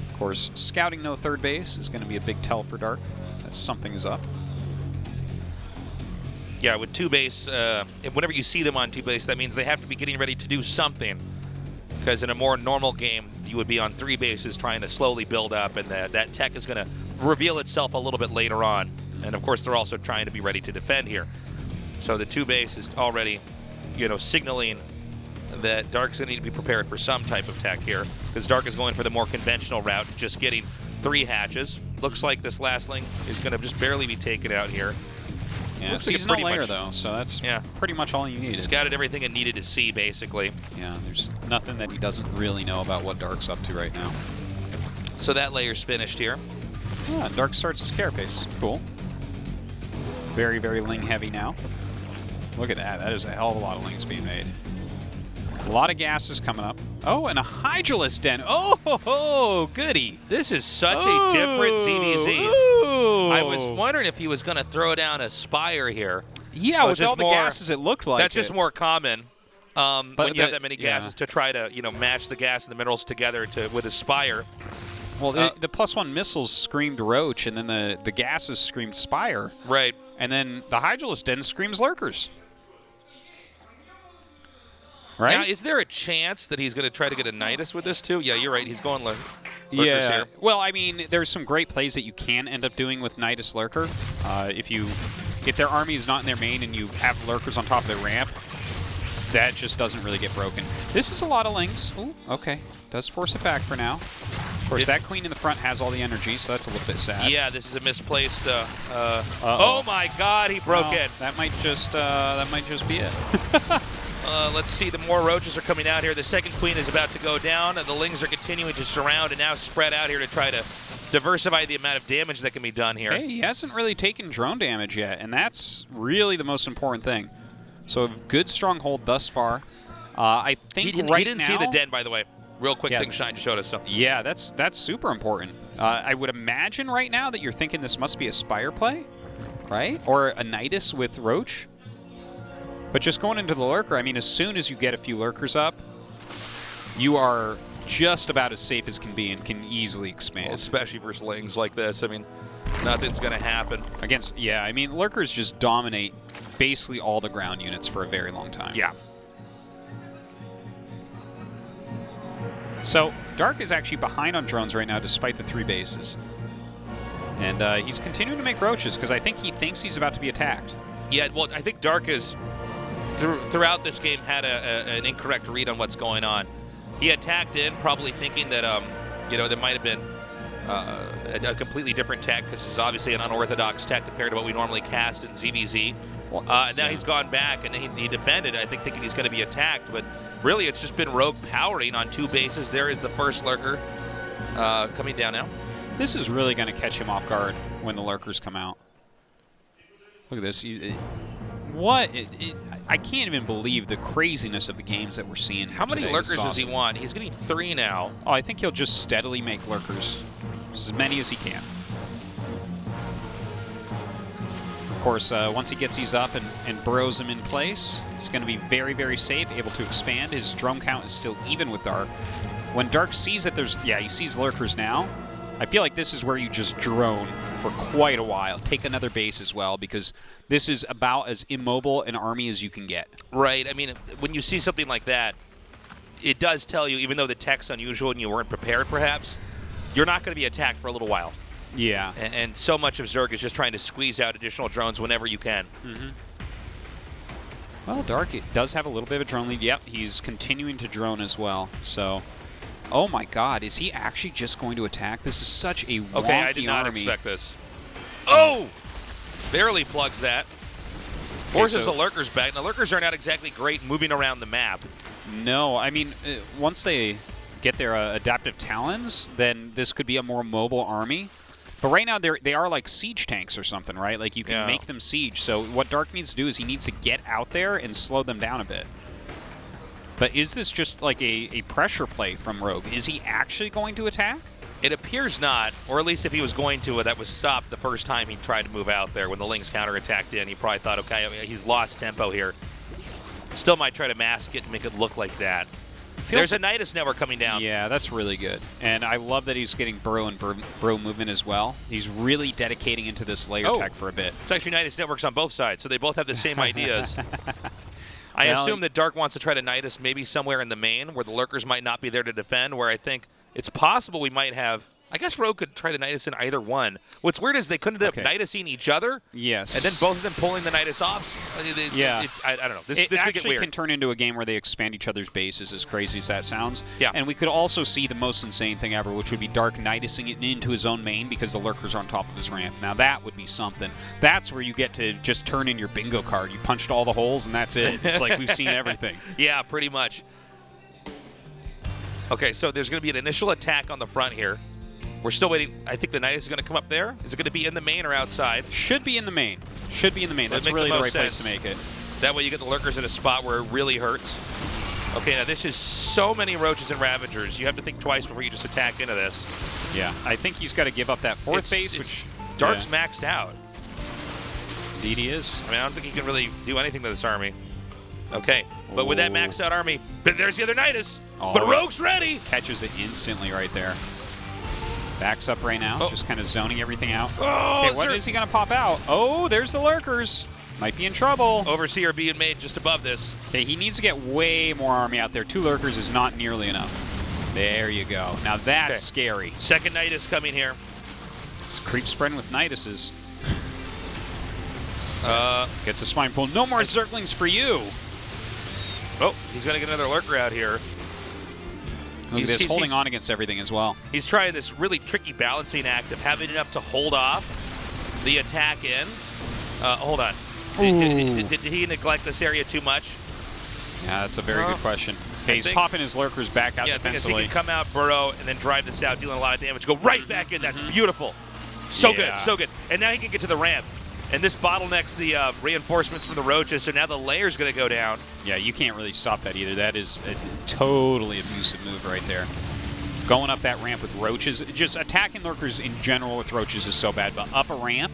Of course, scouting no third base is going to be a big tell for Dark. That something's up. Yeah, with two base, whenever you see them on two base, that means they have to be getting ready to do something. Because in a more normal game, you would be on 3 bases trying to slowly build up, and that tech is going to reveal itself a little bit later on. And of course, they're also trying to be ready to defend here. So the 2 base is already, signaling that Dark's going to need to be prepared for some type of tech here, because Dark is going for the more conventional route, just getting 3 hatches. Looks like this last link is going to just barely be taken out here. Yeah, seasonal layer though, so that's pretty much all you needed. Scouted everything it needed to see, basically. Yeah, there's nothing that he doesn't really know about what Dark's up to right now. So that layer's finished here. Yeah, Dark starts his carapace. Cool. Very, very ling heavy now. Look at that. That is a hell of a lot of lings being made. A lot of gases coming up. Oh, and a Hydralisk Den. Oh, ho, ho, goody. This is such a different ZVZ. Ooh. I was wondering if he was going to throw down a Spire here. Yeah, with all the gases, it looked like that's just more common when you have that many yeah. gases to try to, match the gas and the minerals together with a Spire. Well, the +1 missiles screamed Roach, and then the gases screamed Spire. Right. And then the Hydralisk Den screams Lurkers. Right? Now, is there a chance that he's going to try to get a Nidus with this, too? Yeah, you're right. He's going Lurkers here. Well, I mean, there's some great plays that you can end up doing with Nidus Lurker. If their army is not in their main and you have Lurkers on top of their ramp, that just doesn't really get broken. This is a lot of lings. Ooh, okay. Does force it back for now. Of course, that queen in the front has all the energy, so that's a little bit sad. Yeah, this is a misplaced. Oh my God, he broke in. That might just be it. Let's see, the more roaches are coming out here. The second queen is about to go down. The lings are continuing to surround and now spread out here to try to diversify the amount of damage that can be done here. Hey, he hasn't really taken drone damage yet, and that's really the most important thing. So a good stronghold thus far. I think he didn't see the den, by the way. Real quick thing Shine showed us. So. Yeah, that's super important. I would imagine right now that you're thinking this must be a Spire play, right? Or a Nidus with Roach. But just going into the Lurker, I mean, as soon as you get a few Lurkers up, you are just about as safe as can be and can easily expand. Well, especially versus lings like this. I mean, nothing's going to happen. I mean, Lurkers just dominate basically all the ground units for a very long time. Yeah. So, Dark is actually behind on drones right now despite the 3 bases. And he's continuing to make roaches because I think he thinks he's about to be attacked. Yeah, well, I think Dark is, throughout this game, had an incorrect read on what's going on. He attacked in, probably thinking that, there might have been a completely different tech, because this is obviously an unorthodox tech compared to what we normally cast in ZVZ. And now he's gone back, and he defended, I think, thinking he's going to be attacked. But really, it's just been Rogue powering on 2 bases. There is the first Lurker coming down now. This is really going to catch him off guard when the Lurkers come out. Look at this. I can't even believe the craziness of the games that we're seeing. How many Lurkers does he want? He's getting 3 now. Oh, I think he'll just steadily make Lurkers. As many as he can. Of course, once he gets these up and burrows them in place, he's going to be very, very safe, able to expand. His drone count is still even with Dark. When Dark sees that he sees Lurkers now, I feel like this is where you just drone for quite a while. Take another base as well, because this is about as immobile an army as you can get. Right. I mean, when you see something like that, it does tell you, even though the tech's unusual and you weren't prepared perhaps, you're not going to be attacked for a little while. Yeah. And so much of Zerg is just trying to squeeze out additional drones whenever you can. Mm-hmm. Well, Dark does have a little bit of a drone lead. Yep, he's continuing to drone as well. So, oh my God, is he actually just going to attack? This is such a wonky Okay, I did not army. expect this. Oh! Barely plugs that. Forces the Lurkers back. And the Lurkers are not exactly great moving around the map. No, I mean, once they get their adaptive talons, then this could be a more mobile army. But right now, they are like siege tanks or something, right? Like, you can make them siege. So what Dark needs to do is he needs to get out there and slow them down a bit. But is this just like a pressure play from Rogue? Is he actually going to attack? It appears not, or at least if he was going to, that was stopped the first time he tried to move out there. When the Lings counterattacked in, he probably thought, okay, he's lost tempo here. Still might try to mask it and make it look like that. There's a Nidus network coming down. Yeah, that's really good. And I love that he's getting burrow and burrow movement as well. He's really dedicating into this layer tech for a bit. It's actually Nidus networks on both sides, so they both have the same ideas. I assume that Dark wants to try to knight us maybe somewhere in the main where the lurkers might not be there to defend, where I think it's possible we might have. I guess Rogue could try to Nidus in either one. What's weird is they couldn't end up Nidusing each other. Yes. And then both of them pulling the Nidus off. I don't know. This it could actually get weird. can turn into a game where they expand each other's bases, as crazy as that sounds. Yeah. And we could also see the most insane thing ever, which would be Dark Nidusing it into his own main because the lurkers are on top of his ramp. Now that would be something. That's where you get to just turn in your bingo card. You punched all the holes and that's it. It's like we've seen everything. Yeah, pretty much. Okay, so there's going to be an initial attack on the front here. We're still waiting. I think the Nidus is going to come up there. Is it going to be in the main or outside? Should be in the main. Should be in the main. That's really the right place to make it. That way you get the lurkers in a spot where it really hurts. Okay, now this is so many roaches and ravagers. You have to think twice before you just attack into this. Yeah, I think he's got to give up that fourth base, which Dark's maxed out. Indeed he is. I mean, I don't think he can really do anything to this army. Okay, but with that maxed out army, there's the other Nidus. But Rogue's ready. Catches it instantly right there. Backs up right now, just kind of zoning everything out. Oh, okay, what is he going to pop out? Oh, there's the lurkers. Might be in trouble. Overseer being made just above this. Okay, he needs to get way more army out there. 2 lurkers is not nearly enough. There you go. Now that's scary. Second Nidus coming here. It's creep spreading with Niduses. Gets a spine pull. No more Zerglings for you. Oh, he's going to get another lurker out here. Look at this, holding on against everything as well. He's trying this really tricky balancing act of having enough to hold off the attack in. Hold on. Did he neglect this area too much? Yeah, that's a very good question. Okay, he's popping his lurkers back out defensively. Yeah, he can come out, burrow, and then drive this out, dealing a lot of damage. Go right back in. That's beautiful. So good, so good. And now he can get to the ramp. And this bottlenecks the reinforcements from the roaches, so now the layer's going to go down. Yeah, you can't really stop that either. That is a totally abusive move right there. Going up that ramp with roaches, just attacking lurkers in general with roaches is so bad, but up a ramp,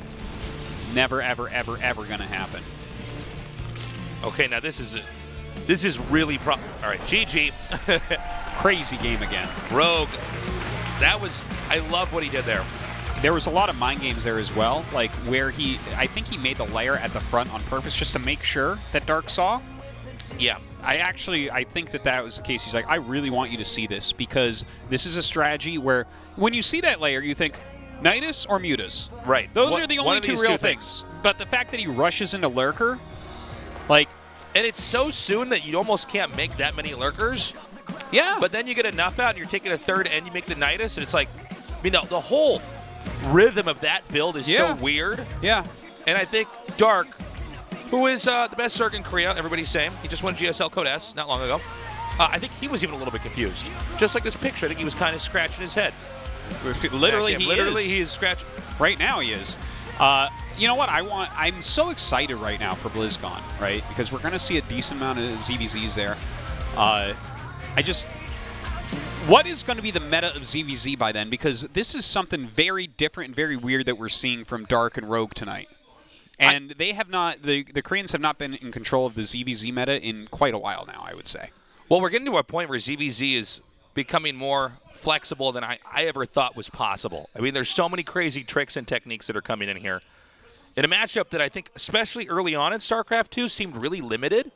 never, ever, ever, ever going to happen. Okay, now this is really all right, GG. Crazy game again. Rogue, I love what he did there. There was a lot of mind games there as well, like where I think he made the layer at the front on purpose just to make sure that Dark saw. Yeah. I think that was the case. He's like, I really want you to see this because this is a strategy where when you see that layer, you think, Nidus or Mutas? Right. Those are the only two real things. But the fact that he rushes into Lurker, like... And it's so soon that you almost can't make that many Lurkers. Yeah. But then you get enough out and you're taking a third and you make the Nidus, and it's like, I mean, the whole rhythm of that build is so weird. Yeah. And I think Dark, who is the best Zerg in Korea, everybody's saying, he just won GSL Code S not long ago. I think he was even a little bit confused. Just like this picture, I think he was kind of scratching his head. Literally, he is scratching. Right now he is. You know what? I'm so excited right now for BlizzCon, right? Because we're going to see a decent amount of ZVZs there. What is going to be the meta of ZVZ by then? Because this is something very different and very weird that we're seeing from Dark and Rogue tonight. And they have not, the Koreans have not been in control of the ZVZ meta in quite a while now, I would say. Well, we're getting to a point where ZVZ is becoming more flexible than I ever thought was possible. I mean, there's so many crazy tricks and techniques that are coming in here. In a matchup that I think, especially early on in StarCraft 2, seemed really limited,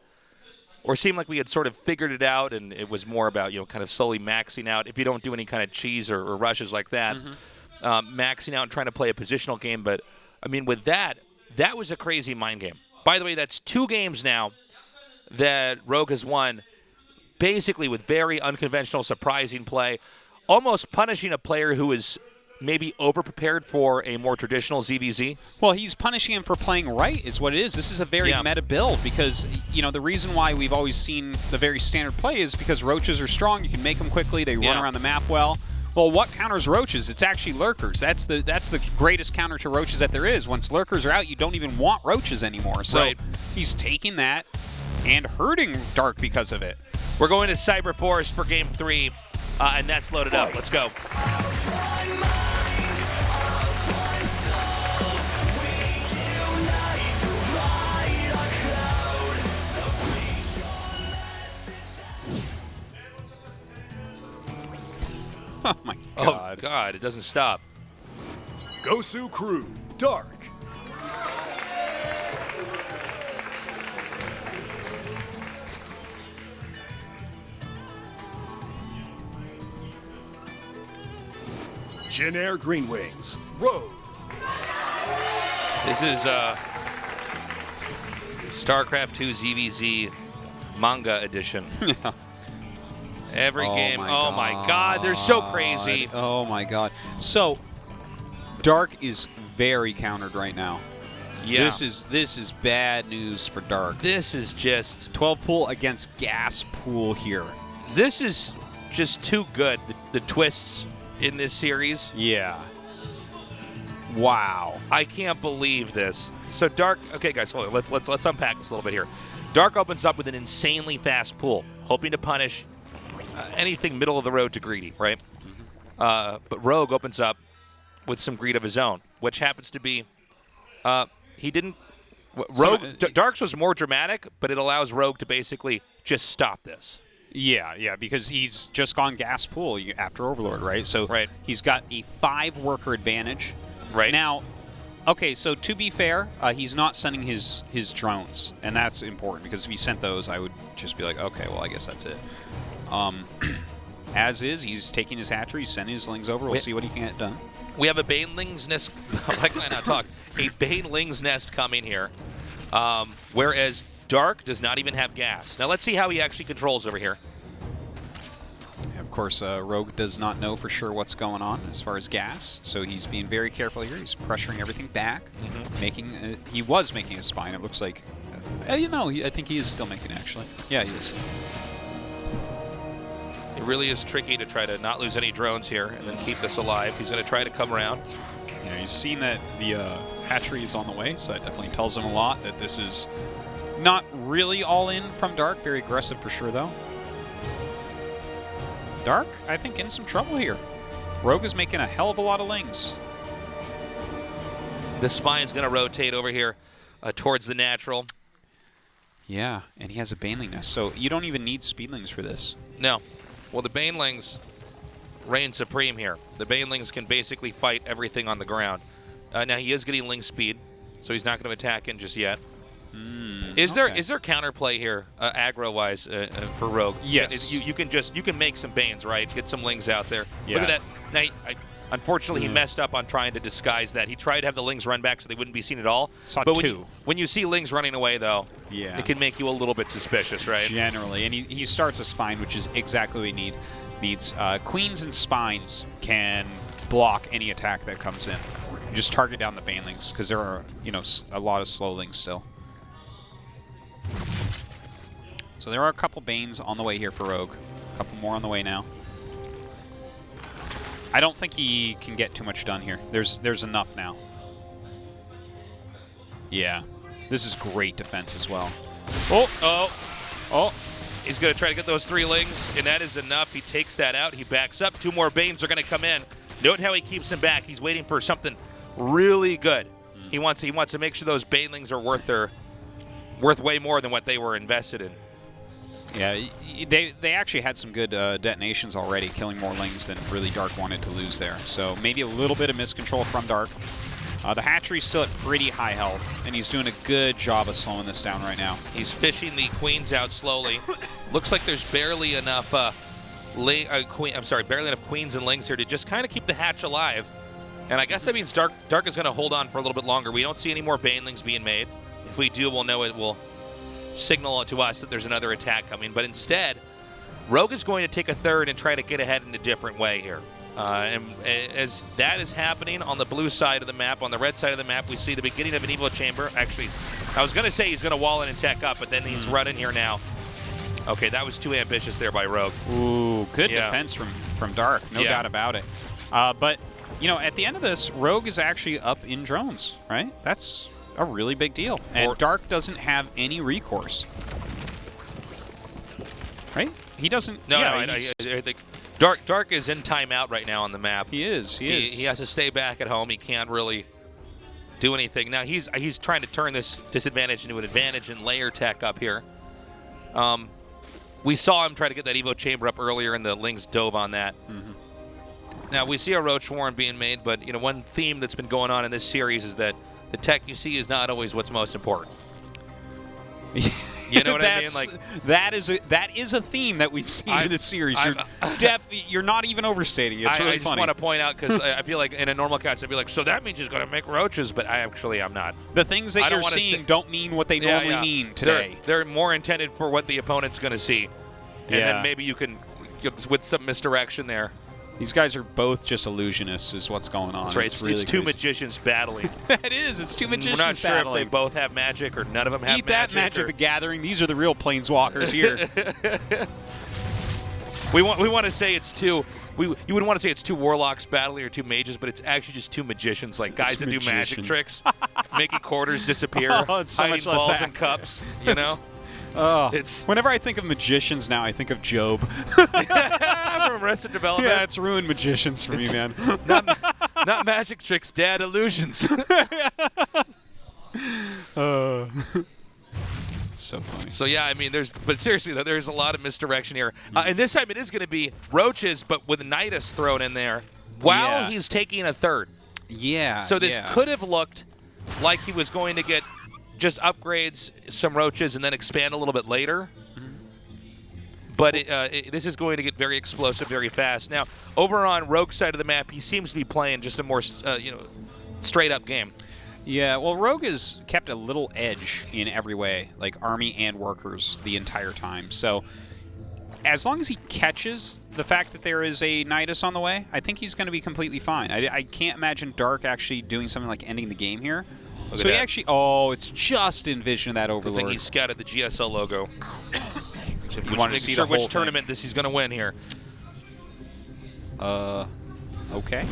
or seemed like we had sort of figured it out, and it was more about, kind of slowly maxing out. If you don't do any kind of cheese or rushes like that, maxing out and trying to play a positional game. But, I mean, with that was a crazy mind game. By the way, that's 2 games now that Rogue has won, basically with very unconventional, surprising play, almost punishing a player who is maybe over-prepared for a more traditional ZVZ? Well, he's punishing him for playing right is what it is. This is a very meta build because, the reason why we've always seen the very standard play is because roaches are strong. You can make them quickly. They run around the map well. Well, what counters roaches? It's actually lurkers. That's the greatest counter to roaches that there is. Once lurkers are out, you don't even want roaches anymore. So he's taking that and hurting Dark because of it. We're going to Cyber Forest for Game 3, and that's loaded up. Let's go. Oh my God. Oh God, it doesn't stop. Gosu Crew, Dark. Jin Air Green Wings, Rogue. This is StarCraft 2 ZVZ manga edition. Every game. Oh my God, they're so crazy. Oh my God. So Dark is very countered right now. Yeah. This is bad news for Dark. This is just 12 pool against Gas pool here. This is just too good. The twists in this series. Yeah. Wow. I can't believe this. So Dark. Okay, guys, hold on. Let's unpack this a little bit here. Dark opens up with an insanely fast pool, hoping to punish anything middle of the road to greedy, right? But Rogue opens up with some greed of his own, which happens to be he didn't. Dark's was more dramatic, but it allows Rogue to basically just stop this. Yeah, because he's just gone Gas pool after Overlord, right? So he's got a 5-worker advantage. Right. Now, okay, so to be fair, he's not sending his drones, and that's important because if he sent those, I would just be like, okay, well, I guess that's it. As is, he's taking his hatchery, he's sending his lings over. We'll see what he can get done. We have a Baneling's Nest. Why can I not talk? A Baneling's Nest coming here, whereas Dark does not even have gas. Now let's see how he actually controls over here. Of course, Rogue does not know for sure what's going on as far as gas, so he's being very careful here. He's pressuring everything back, he was making a spine. It looks like, I think he is still making it, actually. Yeah, he is. It really is tricky to try to not lose any drones here and then keep this alive. He's going to try to come around. Yeah, he's seen that the hatchery is on the way, so that definitely tells him a lot that this is not really all in from Dark. Very aggressive for sure, though. Dark, I think, in some trouble here. Rogue is making a hell of a lot of lings. The spine's going to rotate over here towards the natural. Yeah, and he has a Baneling Nest, so you don't even need Speedlings for this. No. Well, the Banelings reign supreme here. The Banelings can basically fight everything on the ground. Now, he is getting Ling speed, so he's not going to attack in just yet. Is there counterplay here, aggro-wise, for Rogue? Yes. You can make some Banes, right? Get some Lings out there. Yeah. Look at that. Now, unfortunately, he messed up on trying to disguise that. He tried to have the Lings run back so they wouldn't be seen at all. Saw but two. When you see Lings running away, though, it can make you a little bit suspicious, right? Generally. And he starts a spine, which is exactly what he needs. Queens and spines can block any attack that comes in. Just target down the Banelings, because there are, a lot of slowlings still. So there are a couple Banes on the way here for Rogue. A couple more on the way now. I don't think he can get too much done here. There's enough now. Yeah. This is great defense as well. Oh. He's going to try to get those 3 Lings, and that is enough. He takes that out. He backs up. 2 more Banes are going to come in. Note how he keeps him back. He's waiting for something really good. He wants to make sure those Banelings are worth way more than what they were invested in. Yeah, they actually had some good detonations already, killing more Lings than really Dark wanted to lose there. So maybe a little bit of miscontrol from Dark. The hatchery's still at pretty high health, and he's doing a good job of slowing this down right now. He's fishing the Queens out slowly. Looks like there's barely enough barely enough Queens and Lings here to just kind of keep the hatch alive. And I guess that means Dark is going to hold on for a little bit longer. We don't see any more Banelings being made. If we do, we'll know it will signal to us that there's another attack coming. But instead, Rogue is going to take a third and try to get ahead in a different way here. And as that is happening on the blue side of the map, on the red side of the map, we see the beginning of an Evo Chamber. Actually, I was going to say he's going to wall in and tech up, but then he's running here now. Okay, that was too ambitious there by Rogue. Ooh, good defense from Dark, no doubt about it. But, at the end of this, Rogue is actually up in drones, right? That's a really big deal. And Dark doesn't have any recourse. Right? He doesn't... No, I think Dark is in timeout right now on the map. He is. He has to stay back at home. He can't really do anything. Now, he's trying to turn this disadvantage into an advantage and layer tech up here. We saw him try to get that Evo Chamber up earlier, and the Lings dove on that. Now, we see a Roach Warren being made, but one theme that's been going on in this series is that the tech you see is not always what's most important. You know what I mean? Like that is a theme that we've seen in this series. You're not even overstating it. It's really I just funny. want to point out because I feel like in a normal cast I'd be like, so that means he's going to make roaches, but I'm not. The things that you're seeing don't mean what they normally mean today. They're more intended for what the opponent's going to see, and then maybe you can with some misdirection there. These guys are both just illusionists, is what's going on. That's right. It's really two crazy. magicians battling. That is. It's two magicians We're not sure battling. if they both have magic or none of them have Eat magic. that Magic the Gathering. These are the real planeswalkers here. We want to say it's two. You would want to say it's two warlocks battling or two mages, but it's actually just two magicians, like guys that do magic tricks, making quarters disappear, it's so hiding much less balls in accurate. cups. You know. Whenever I think of magicians now, I think of Job. From Arrested Development. Yeah, it's ruined magicians for me, man. Not magic tricks, Dad. Illusions. So funny. So yeah, I mean, but seriously though, there's a lot of misdirection here. And this time it is going to be roaches, but with Nidus thrown in there while he's taking a third. Yeah. So this could have looked like he was going to get just upgrades some roaches and then expand a little bit later. But this is going to get very explosive very fast. Now, over on Rogue's side of the map, he seems to be playing just a more straight-up game. Yeah, well, Rogue has kept a little edge in every way, like army and workers the entire time. So as long as he catches the fact that there is a Nidus on the way, I think he's going to be completely fine. I can't imagine Dark actually doing something like ending the game here. So he actually... Oh, it's just in vision of that Overlord. I think he scouted the GSL logo. So you want to see sure which tournament this he's going to win here. Okay.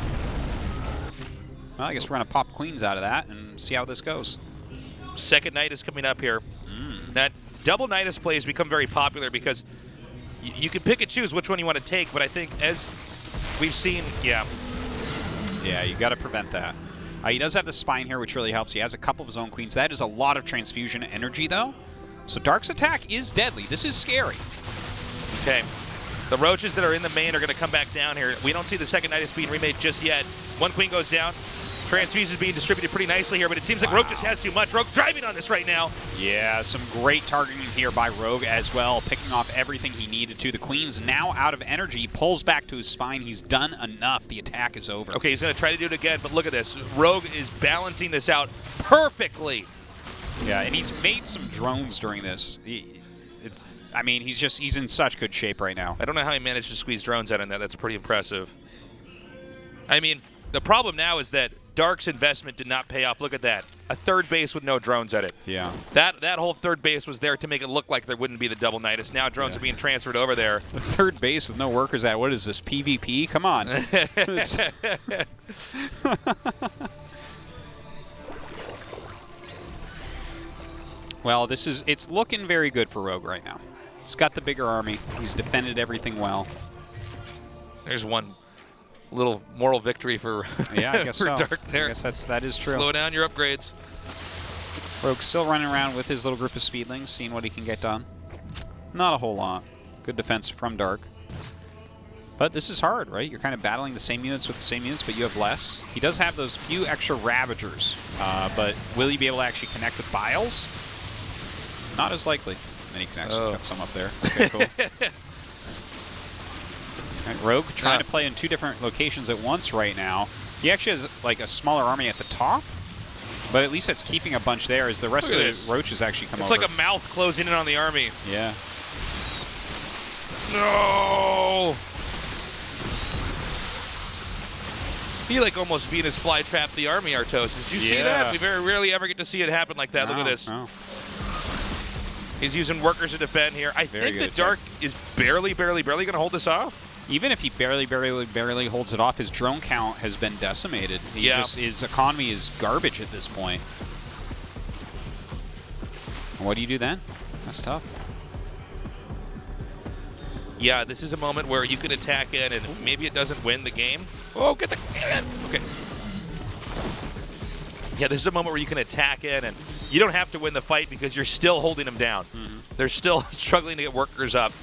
Well, I guess we're going to pop queens out of that and see how this goes. Second night is coming up here. That double Nidus plays become very popular because you can pick and choose which one you want to take, but I think as we've seen, Yeah, you got to prevent that. He does have the spine here, which really helps. He has a couple of his own queens. That is a lot of transfusion energy, though. So Dark's attack is deadly. This is scary. Okay. The roaches that are in the main are going to come back down here. We don't see the second Nidus being remade just yet. One queen goes down. Transfusion is being distributed pretty nicely here, but it seems like Rogue just has too much. Rogue driving on this right now. Yeah, some great targeting here by Rogue as well, picking off everything he needed to. The queen's now out of energy, pulls back to his spine. He's done enough. The attack is over. Okay, he's going to try to do it again, but look at this. Rogue is balancing this out perfectly. Yeah, and he's made some drones during this. I mean, he's in such good shape right now. I don't know how he managed to squeeze drones out in that. That's pretty impressive. I mean, the problem now is that Dark's investment did not pay off. Look at that. A third base with no drones at it. Yeah. That whole third base was there to make it look like there wouldn't be the double Nidus. Now drones are being transferred over there. The third base with no workers at it. What is this, PvP? Come on. Well, it's looking very good for Rogue right now. He's got the bigger army. He's defended everything well. There's one little moral victory for I guess for so. Dark there. I guess that is true. Slow down your upgrades. Rogue's still running around with his little group of speedlings, seeing what he can get done. Not a whole lot. Good defense from Dark. But this is hard, right? You're kind of battling the same units with the same units, but you have less. He does have those few extra Ravagers, but will he be able to actually connect with Biles? Not as likely. And then he connects got some up there. Okay, cool. Right, Rogue trying to play in two different locations at once right now. He actually has like a smaller army at the top, but at least it's keeping a bunch there as the rest of the roaches actually come over. It's like a mouth closing in on the army. Yeah. No! He like almost Venus flytrapped the army, Artos. Did you see that? We very rarely ever get to see it happen like that. Look at this. No. He's using workers to defend here. I think that Dark is barely going to hold this off. Even if he barely holds it off, his drone count has been decimated. His economy is garbage at this point. What do you do then? That's tough. Yeah, this is a moment where you can attack in, and maybe it doesn't win the game. Oh, get the... Okay. Yeah, this is a moment where you can attack in, and you don't have to win the fight because you're still holding them down. They're still struggling to get workers up.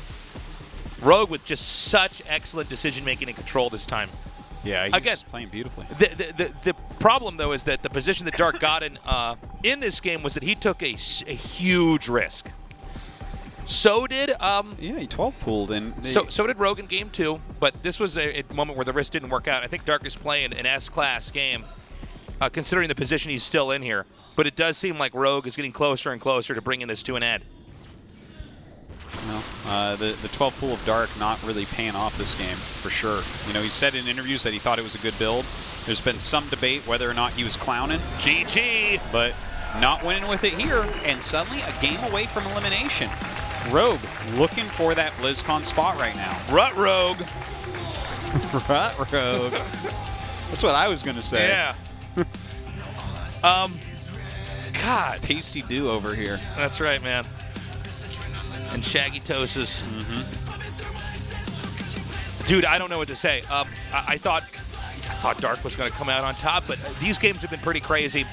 Rogue with just such excellent decision-making and control this time. Yeah, he's playing beautifully. The problem, though, is that the position that Dark got in this game was that he took a huge risk. So did yeah, he 12 pooled and so did Rogue in game 2, but this was a moment where the wrist didn't work out. I think Dark is playing an S-class game, considering the position he's still in here. But it does seem like Rogue is getting closer and closer to bringing this to an end. Well, the 12 pool of Dark not really paying off this game, for sure. You know, he said in interviews that he thought it was a good build. There's been some debate whether or not he was clowning. GG! But not winning with it here, and suddenly a game away from elimination. Rogue looking for that BlizzCon spot right now. Rut Rogue. Rut Rogue. That's what I was going to say. Yeah. God. Tasty Dew over here. That's right, man. And Shaggy Toases. Dude, I don't know what to say. I thought Dark was going to come out on top, but these games have been pretty crazy.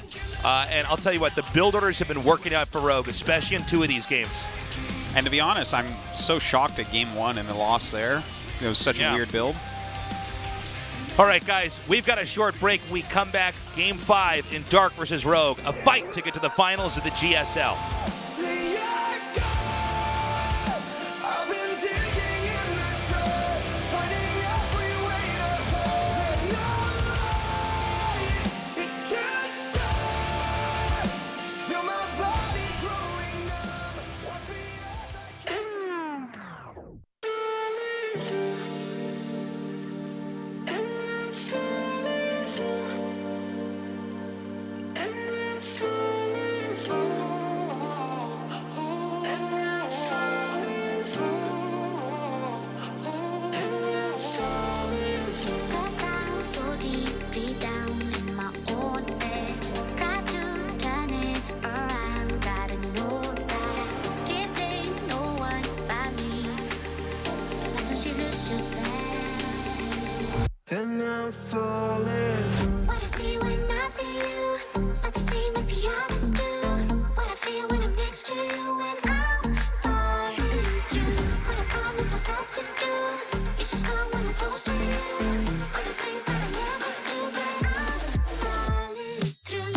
And I'll tell you what, the build orders have been working out for Rogue, especially in 2 of these games. And to be honest, I'm so shocked at game 1 and the loss there. It was such a weird build. All right, guys, we've got a short break. We come back, game 5 in Dark versus Rogue, a fight to get to the finals of the GSL. And I'm falling through. What I see when I see you, it's not the same like the others do. What I feel when I'm next to you, and I'm falling through. What I promise myself to do, it's just go when I'm close to you. All the things that I never do, but I'm falling through.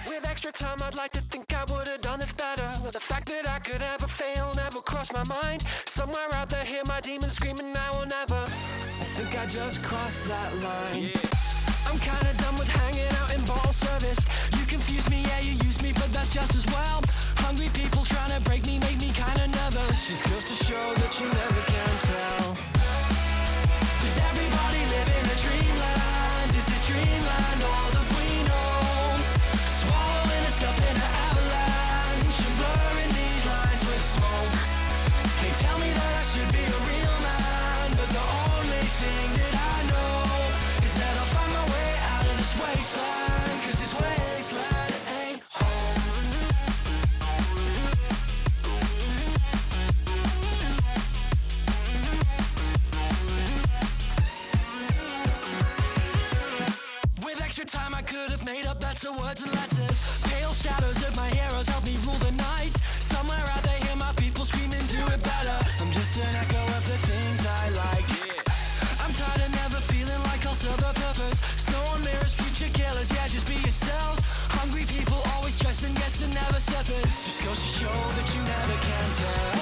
With extra time, I'd like to think I would have done this better. The fact that I could ever fail never crossed my mind. Somewhere out there, hear my demons screaming now or never. I think I just crossed that line. I'm kinda done with hanging out in bottle service. You confuse me, yeah, you use me, but that's just as well. Hungry people trying to break me, make me kinda nervous. Just goes to show that you never can tell. Does everybody live in a dreamland? Is this dreamland all that we know? Swallowing us up in an avalanche and blurring these lines with smoke. They tell me that I should be a real man, but the only thing that I know is that I'll find my way out of this wasteland, 'cause this wasteland ain't home. With extra time I could have made up lots of words and letters. feathers. Pale shadows of my heroes help me rule the night. Somewhere out there hear my people screaming, do it better. I'm just an echo of the things I like. I'm tired of never feeling like I'll serve a purpose. Snow on mirrors, future killers, yeah, just be yourselves. Hungry people always stressing, yes, and never surface. Just goes to show that you never can tell.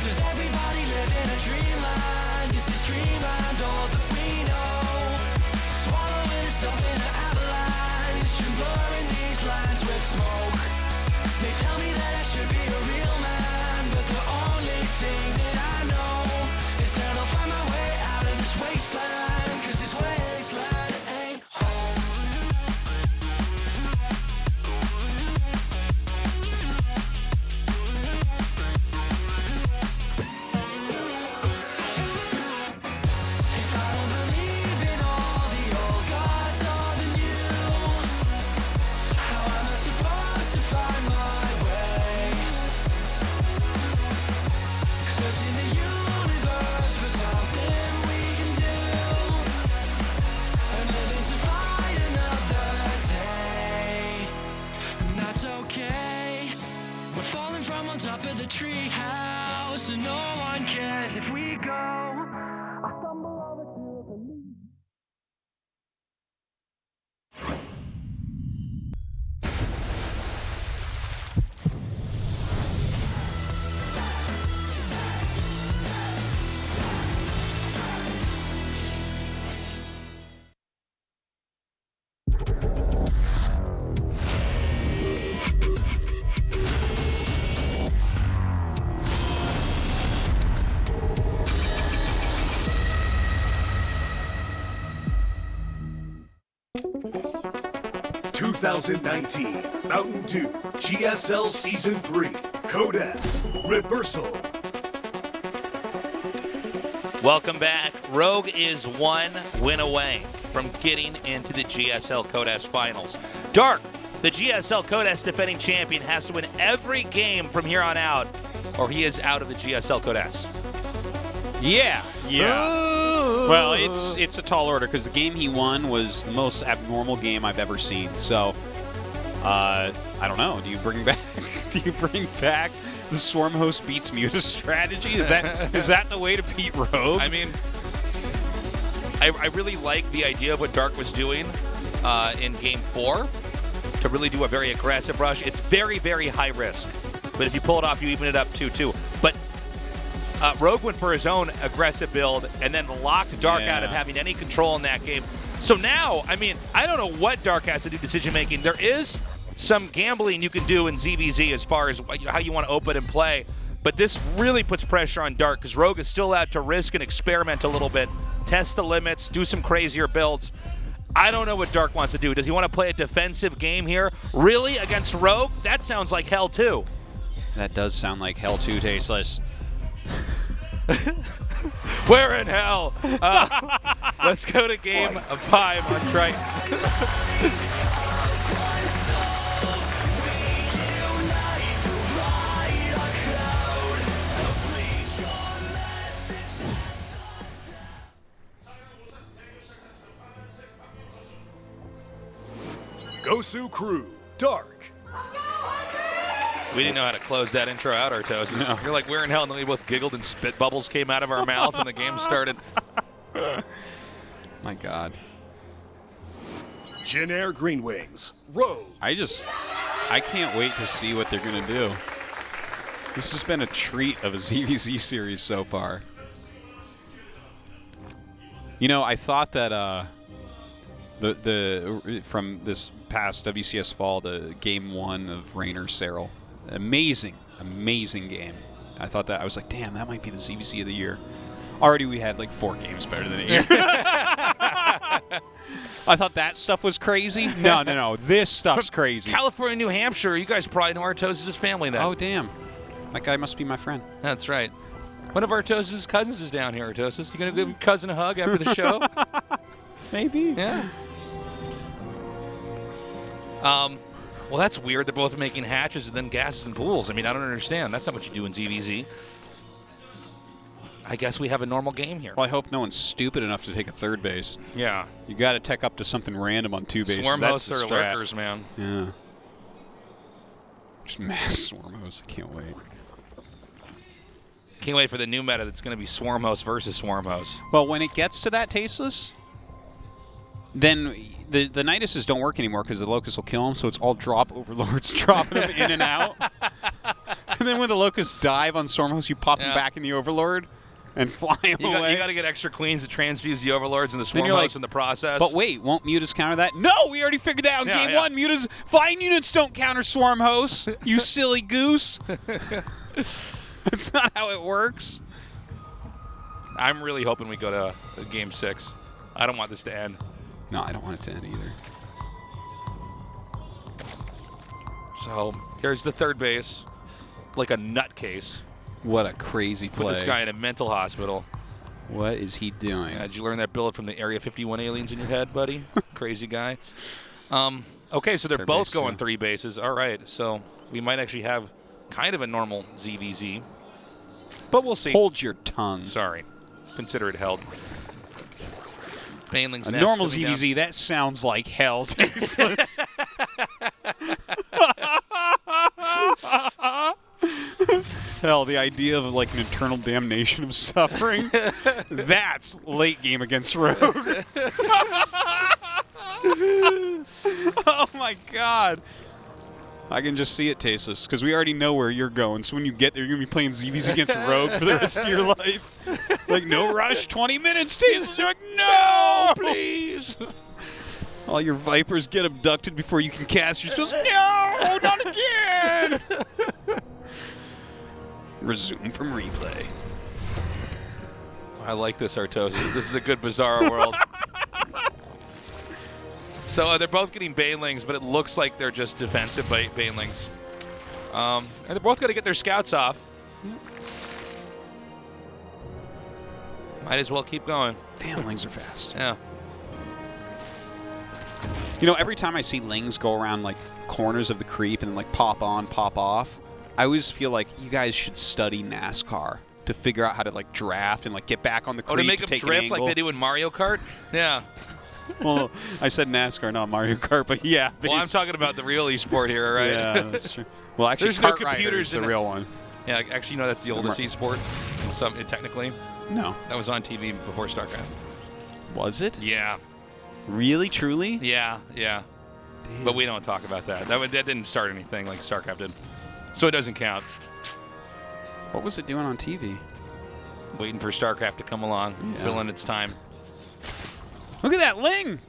Does everybody live in a dreamland? Is this dreamland all that we know? Swallowing us up in an avalanche and blurring these lines with smoke. They tell me that I should be a real man, but the only thing that I know is that I'll find my way out of this wasteland, 'cause this wasteland ain't home. If I don't believe in all the old gods or the new, how am I supposed to find my way? Searching the universe for something we can do, and living to fight another day. And that's okay. We're falling from on top of the tree house, and no one cares if we go. I stumble over to the leaf. (2019) Mountain Dew GSL Season 3 Code S Reversal. Welcome back. Rogue is one win away from getting into the GSL Code S Finals. Dark, the GSL Code S defending champion, has to win every game from here on out, or he is out of the GSL Code S. Yeah. Well, it's a tall order because the game he won was the most abnormal game I've ever seen. So, I don't know. Do you bring back the Swarm Host beats Muta strategy? Is that the way to beat Rogue? I mean, I really like the idea of what Dark was doing in Game 4 to really do a very aggressive rush. It's very, very high risk, but if you pull it off, you even it up 2-2. But Rogue went for his own aggressive build and then locked Dark out of having any control in that game. So now, I mean, I don't know what Dark has to do decision-making. There is some gambling you can do in ZVZ as far as how you want to open and play, but this really puts pressure on Dark because Rogue is still allowed to risk and experiment a little bit, test the limits, do some crazier builds. I don't know what Dark wants to do. Does he want to play a defensive game here? Really? Against Rogue? That sounds like hell, too. That does sound like hell, too, Tasteless. We're in hell. Let's go to game 5 on Triton. Gosu Crew Dark. We didn't know how to close that intro out, Artos. No. You're like, we're in hell, and then we both giggled and spit bubbles came out of our mouth and the game started. My God. Jin Air Green Wings Rogue. I can't wait to see what they're going to do. This has been a treat of a ZVZ series so far. You know, I thought that from this past WCS fall, the game 1 of Raynor Serral, amazing game. I thought that, I was like, damn, that might be the ZVZ of the year. Already we had like 4 games better than it. I thought that stuff was crazy. No. This stuff's crazy. California, New Hampshire. You guys probably know Artos' family then. Oh, damn. That guy must be my friend. That's right. One of Artos' cousins is down here, Artos. You going to give your cousin a hug after the show? Maybe. Yeah. Well, that's weird. They're both making hatches and then gases and pools. I mean, I don't understand. That's not what you do in ZVZ. I guess we have a normal game here. Well, I hope no one's stupid enough to take a third base. Yeah. You got to tech up to something random on 2 bases. Swarm That's hosts the are strat. lurkers, man. Yeah. Just mass swarm hosts. I can't wait. Can't wait for the new meta that's going to be swarm host versus swarm host. Well, when it gets to that tasteless, then the Niduses don't work anymore because the Locusts will kill them, so it's all drop overlords dropping them in and out. And then when the Locusts dive on swarm hosts, you pop them back in the overlord and fly them away. You got to get extra queens to transfuse the overlords and the swarm hosts in the process. But wait, won't Mutas counter that? No, we already figured that out in game 1. Mutas flying units don't counter swarm hosts. You silly goose. That's not how it works. I'm really hoping we go to game 6. I don't want this to end. No, I don't want it to end either. So here's the third base, like a nutcase. What a crazy play. Put this guy in a mental hospital. What is he doing? Yeah, did you learn that billet from the Area 51 aliens in your head, buddy? Crazy guy. Okay, so they're Third both base, going too. 3 bases. All right, so we might actually have kind of a normal ZVZ. But we'll see. Hold your tongue. Sorry. Consider it held. Baneling's A nest normal coming down. ZVZ, that sounds like hell. Tasteless. Hell, the idea of like an eternal damnation of suffering, that's late game against Rogue. Oh my god. I can just see it, Tasteless, because we already know where you're going. So when you get there, you're going to be playing ZVs against Rogue for the rest of your life. Like, no rush, 20 minutes, Tasteless. You're like, no, please. All your Vipers get abducted before you can cast your spells. No, not again. Resume from replay. I like this, Artosis. This is a good Bizarro world. So they're both getting Banelings, but it looks like they're just defensive Banelings. And they're both going to get their scouts off. Yep. Might as well keep going. Damn, Lings are fast. Yeah. You know, every time I see Lings go around like corners of the creep and like pop on, pop off, I always feel like you guys should study NASCAR to figure out how to like draft and like get back on the creep to make them take drift an like angle. they do in Mario Kart? Yeah. Well, I said NASCAR, not Mario Kart, but yeah. Well, I'm talking about the real esport here, right? Yeah, that's true. Well, actually, there's no Kart Rider computers is the in real one. Yeah, actually, no, that's the oldest esport. Technically. No. That was on TV before StarCraft. Was it? Yeah. Really, truly? Yeah, yeah. Damn. But we don't talk about that. That didn't start anything like StarCraft did. So it doesn't count. What was it doing on TV? Waiting for StarCraft to come along, fill in its time. Look at that Ling!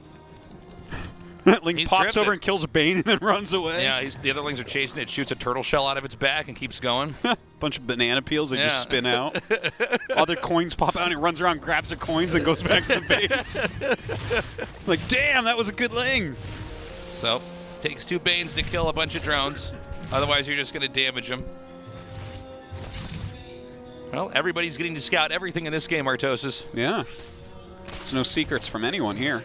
That Ling He's pops drifted. over and kills a Bane and then runs away. Yeah, the other Lings are chasing it, shoots a turtle shell out of its back and keeps going. Bunch of banana peels that just spin out. Other coins pop out and it runs around, grabs the coins, and goes back to the base. Like, damn, that was a good Ling. So, takes 2 Banes to kill a bunch of drones. Otherwise, you're just going to damage them. Well, everybody's getting to scout everything in this game, Artosis. Yeah. There's no secrets from anyone here.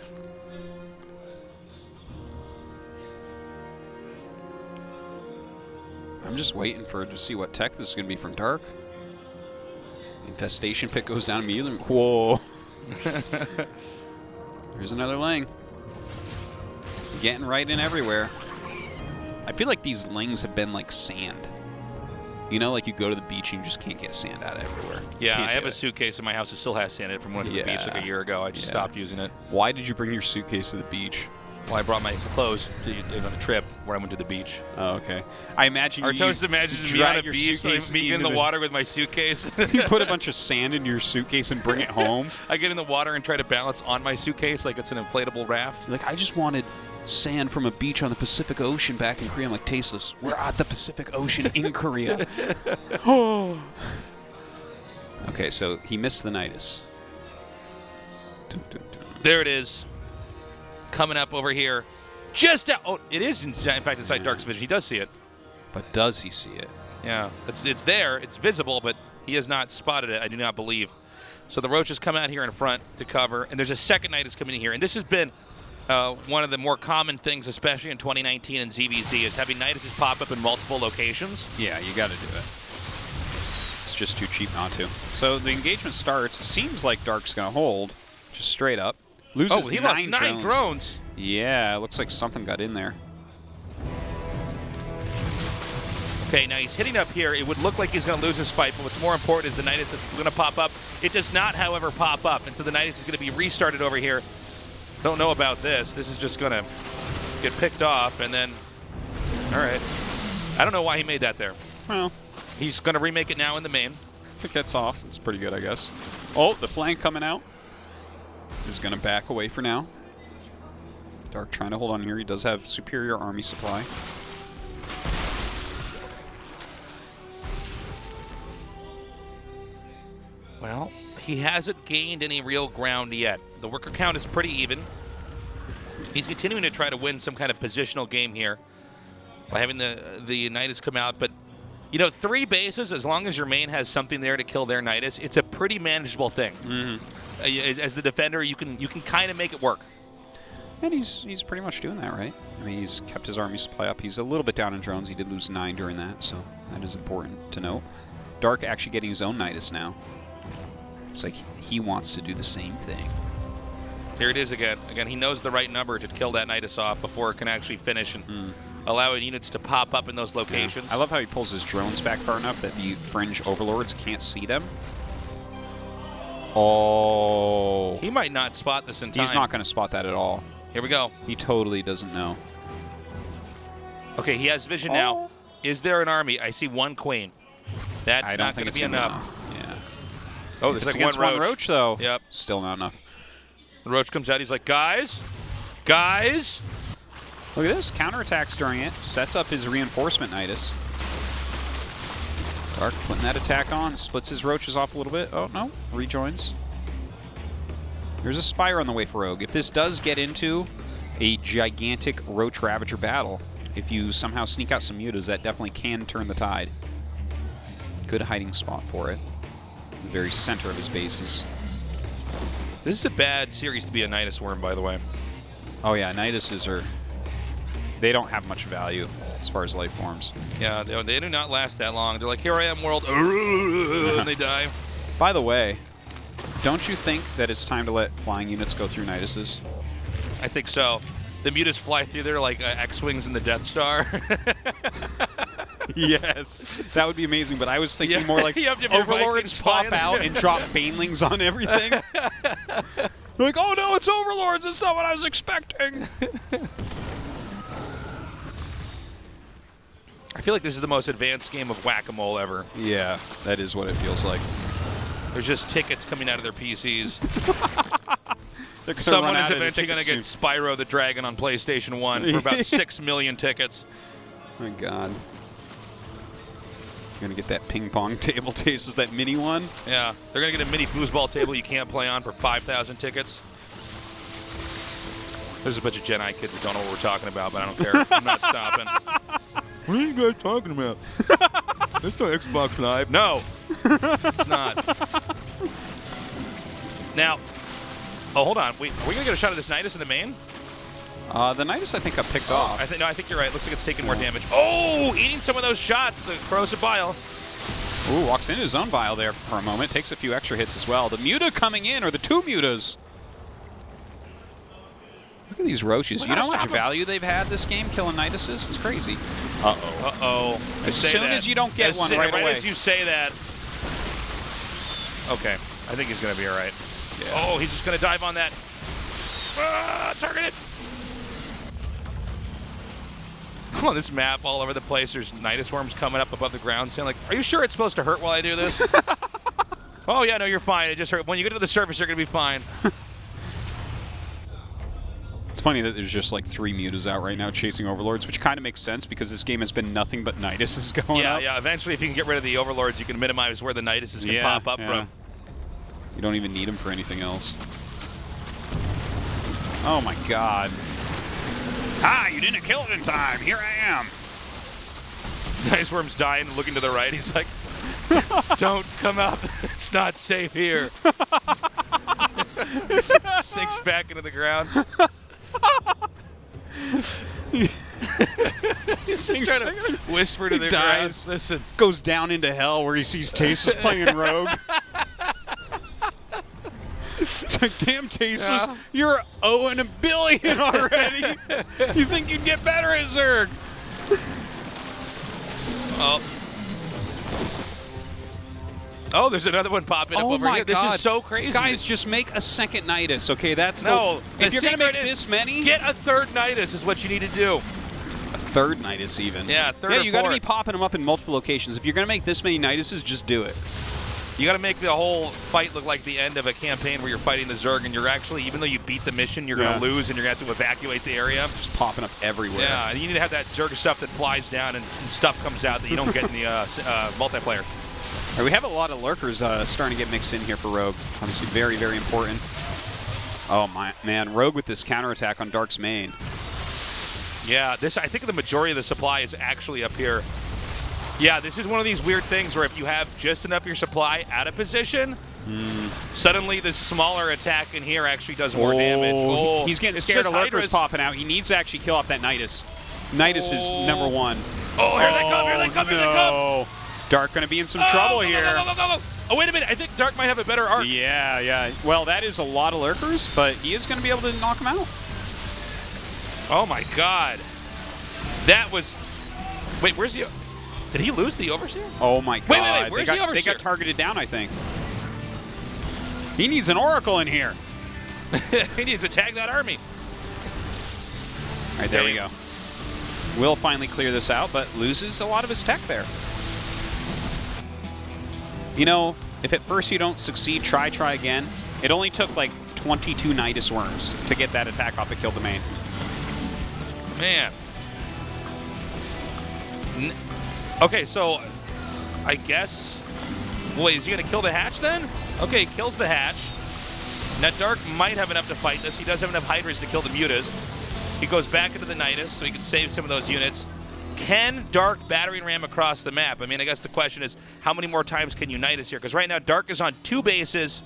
I'm just waiting to see what tech this is going to be from Dark. Infestation pit goes down immediately. Whoa. There's another Ling. Getting right in everywhere. I feel like these Lings have been like sand. You know, like you go to the beach and you just can't get sand out of everywhere. Yeah, Can't I have do a it. suitcase in my house that still has sand in it from one of the beach like a year ago. I just stopped using it. Why did you bring your suitcase to the beach? Well, I brought my clothes on a trip where I went to the beach. Oh, okay. I imagine Artosis imagines me on a beach, like me in the into water with my suitcase. You put a bunch of sand in your suitcase and bring it home. I get in the water and try to balance on my suitcase like it's an inflatable raft. Like, I just wanted sand from a beach on the Pacific Ocean back in Korea. I'm like, Tasteless, we're at the Pacific Ocean in Korea. Okay, so he missed the Nidus. There it is. Coming up over here. Just out. Oh, it is, in fact, inside Dark's vision. He does see it. But does he see it? Yeah. It's there. It's visible, but he has not spotted it, I do not believe. So the Roaches come out here in front to cover, and there's a second Nidus coming in here. And this has been one of the more common things, especially in 2019 in ZVZ, is having Niduses pop up in multiple locations. Yeah, you got to do it. it's just too cheap not to. So the engagement starts. It seems like Dark's going to hold, just straight up. Loses he lost 9 drones. Yeah, it looks like something got in there. Okay, now he's hitting up here. It would look like he's going to lose his fight, but what's more important is the Nidus is going to pop up. It does not, however, pop up, and so the Nidus is going to be restarted over here. Don't know about this. This is just going to get picked off, and then, all right. I don't know why he made that there. Well, he's going to remake it now in the main. If it gets off, it's pretty good, I guess. Oh, the flank coming out. Is going to back away for now. Dark trying to hold on here. He does have superior army supply. Well, he hasn't gained any real ground yet. The worker count is pretty even. He's continuing to try to win some kind of positional game here by having the Nidus come out. But, you know, 3 bases, as long as your main has something there to kill their Nidus, it's a pretty manageable thing. As the defender, you can kind of make it work. And he's pretty much doing that, right? I mean, he's kept his army supply up. He's a little bit down in drones. He did lose 9 during that, so that is important to note. Dark actually getting his own Nidus now. It's like he wants to do the same thing. Here it is again. Again, he knows the right number to kill that Nidus off before it can actually finish and allow units to pop up in those locations. Yeah. I love how he pulls his drones back far enough that the fringe overlords can't see them. Oh. He might not spot this in time. He's not going to spot that at all. Here we go. He totally doesn't know. Okay, he has vision now. Is there an army? I see 1 queen. That's not going to be enough. Yeah. Oh, there's like one roach, though. Yep. Still not enough. The roach comes out. He's like, guys. Guys. Look at this. Counterattacks during it. Sets up his reinforcement Nidus. Dark putting that attack on. Splits his roaches off a little bit. Oh, no. Rejoins. There's a Spire on the way for Rogue. If this does get into a gigantic Roach Ravager battle, if you somehow sneak out some mutas, that definitely can turn the tide. Good hiding spot for it. The very center of his bases. This is a bad series to be a Nidus Worm, by the way. Oh yeah, Niduses are... They don't have much value as far as life forms. Yeah, they do not last that long. They're like, here I am, world, and they die. By the way, don't you think that it's time to let flying units go through Niduses? I think so. The mutas fly through there like X-Wings in the Death Star. Yes, that would be amazing, but I was thinking more like Overlords pop out and drop Banelings on everything. Like, oh no, it's Overlords, that's not what I was expecting. I feel like this is the most advanced game of whack-a-mole ever. Yeah, that is what it feels like. There's just tickets coming out of their PCs. Someone is eventually going to get Spyro the Dragon on PlayStation 1 for about 6 million tickets. Oh my god. You're going to get that ping pong table taste. Is that mini one? Yeah. They're going to get a mini foosball table you can't play on for 5,000 tickets. There's a bunch of Gen I kids that don't know what we're talking about, but I don't care. I'm not stopping. What are you guys talking about? That's not Xbox Live. No. It's not. Now, oh, hold on. Wait, are we going to get a shot of this Nidus in the main? The Nidus, I think, got picked off. I think you're right. Looks like it's taking more damage. Oh, eating some of those shots, the corrosive bile. Ooh, walks into his own bile there for a moment. Takes a few extra hits as well. The Muta coming in, or the 2 Mutas. Look at these Roaches. You know how much value they've had this game, killing Niduses? It's crazy. Uh-oh. Uh-oh. As soon as you don't get one right away. Right as you say that. Okay. I think he's going to be all right. Yeah. Oh, he's just going to dive on that. Target it. On this map all over the place, there's Nidus Worms coming up above the ground saying, like, are you sure it's supposed to hurt while I do this? Oh, yeah, no, you're fine. It just hurt. When you get to the surface, you're going to be fine. It's funny that there's just like 3 Mutas out right now chasing Overlords, which kind of makes sense because this game has been nothing but Niduses going up. Yeah, eventually if you can get rid of the Overlords, you can minimize where the Niduses can pop up from. You don't even need them for anything else. Oh my god. Ah, you didn't kill it in time. Here I am. Nidus Worm's dying and looking to the right. He's like, don't come up. It's not safe here. Sinks back into the ground. Sinks trying to whisper to their guys. Listen. Goes down into hell where he sees Tasus playing Rogue. It's like, damn, Tasus, you're 0 in a billion already. You think you'd get better at Zerg? Oh, there's another one popping up over here. God. This is so crazy. Guys, just make a second Nidus, okay? That's if you're going to make this many, get a third Nidus is what you need to do. A third Nidus even. Yeah, third. Yeah, you got to be popping them up in multiple locations. If you're going to make this many Niduses, just do it. You got to make the whole fight look like the end of a campaign where you're fighting the Zerg and you're actually, even though you beat the mission, you're going to lose and you're going to have to evacuate the area. Just popping up everywhere. Yeah, and you need to have that Zerg stuff that flies down and stuff comes out that you don't get in the multiplayer. All right, we have a lot of lurkers starting to get mixed in here for Rogue. Obviously very, very important. Oh, man. Rogue with this counterattack on Dark's main. Yeah, I think the majority of the supply is actually up here. Yeah, this is one of these weird things where if you have just enough of your supply out of position, suddenly this smaller attack in here actually does more damage. Oh, he's getting scared of lurkers popping out. He needs to actually kill off that Nidus. Nidus is number one. Oh, here they come, here they come, here they come. Dark going to be in some trouble here. Go. Oh, wait a minute. I think Dark might have a better arc. Yeah. Well, that is a lot of lurkers, but he is going to be able to knock them out. Oh, my God. That was... Wait, where's the... Did he lose the Overseer? Oh, my God. Wait. Where's the Overseer? They got targeted down, I think. He needs an Oracle in here. He needs to tag that army. All right, there we go. Will finally clear this out, but loses a lot of his tech there. You know, if at first you don't succeed, try again. It only took like 22 Nidus Worms to get that attack off that killed the main. Man. Okay, so I guess... Wait, is he going to kill the hatch then? Okay, he kills the hatch. Now Dark might have enough to fight this. He does have enough Hydras to kill the Mutas. He goes back into the Nidus so he can save some of those units. Can Dark battering ram across the map? I mean, I guess the question is, how many more times can you Nidus here? Because right now, Dark is on 2 bases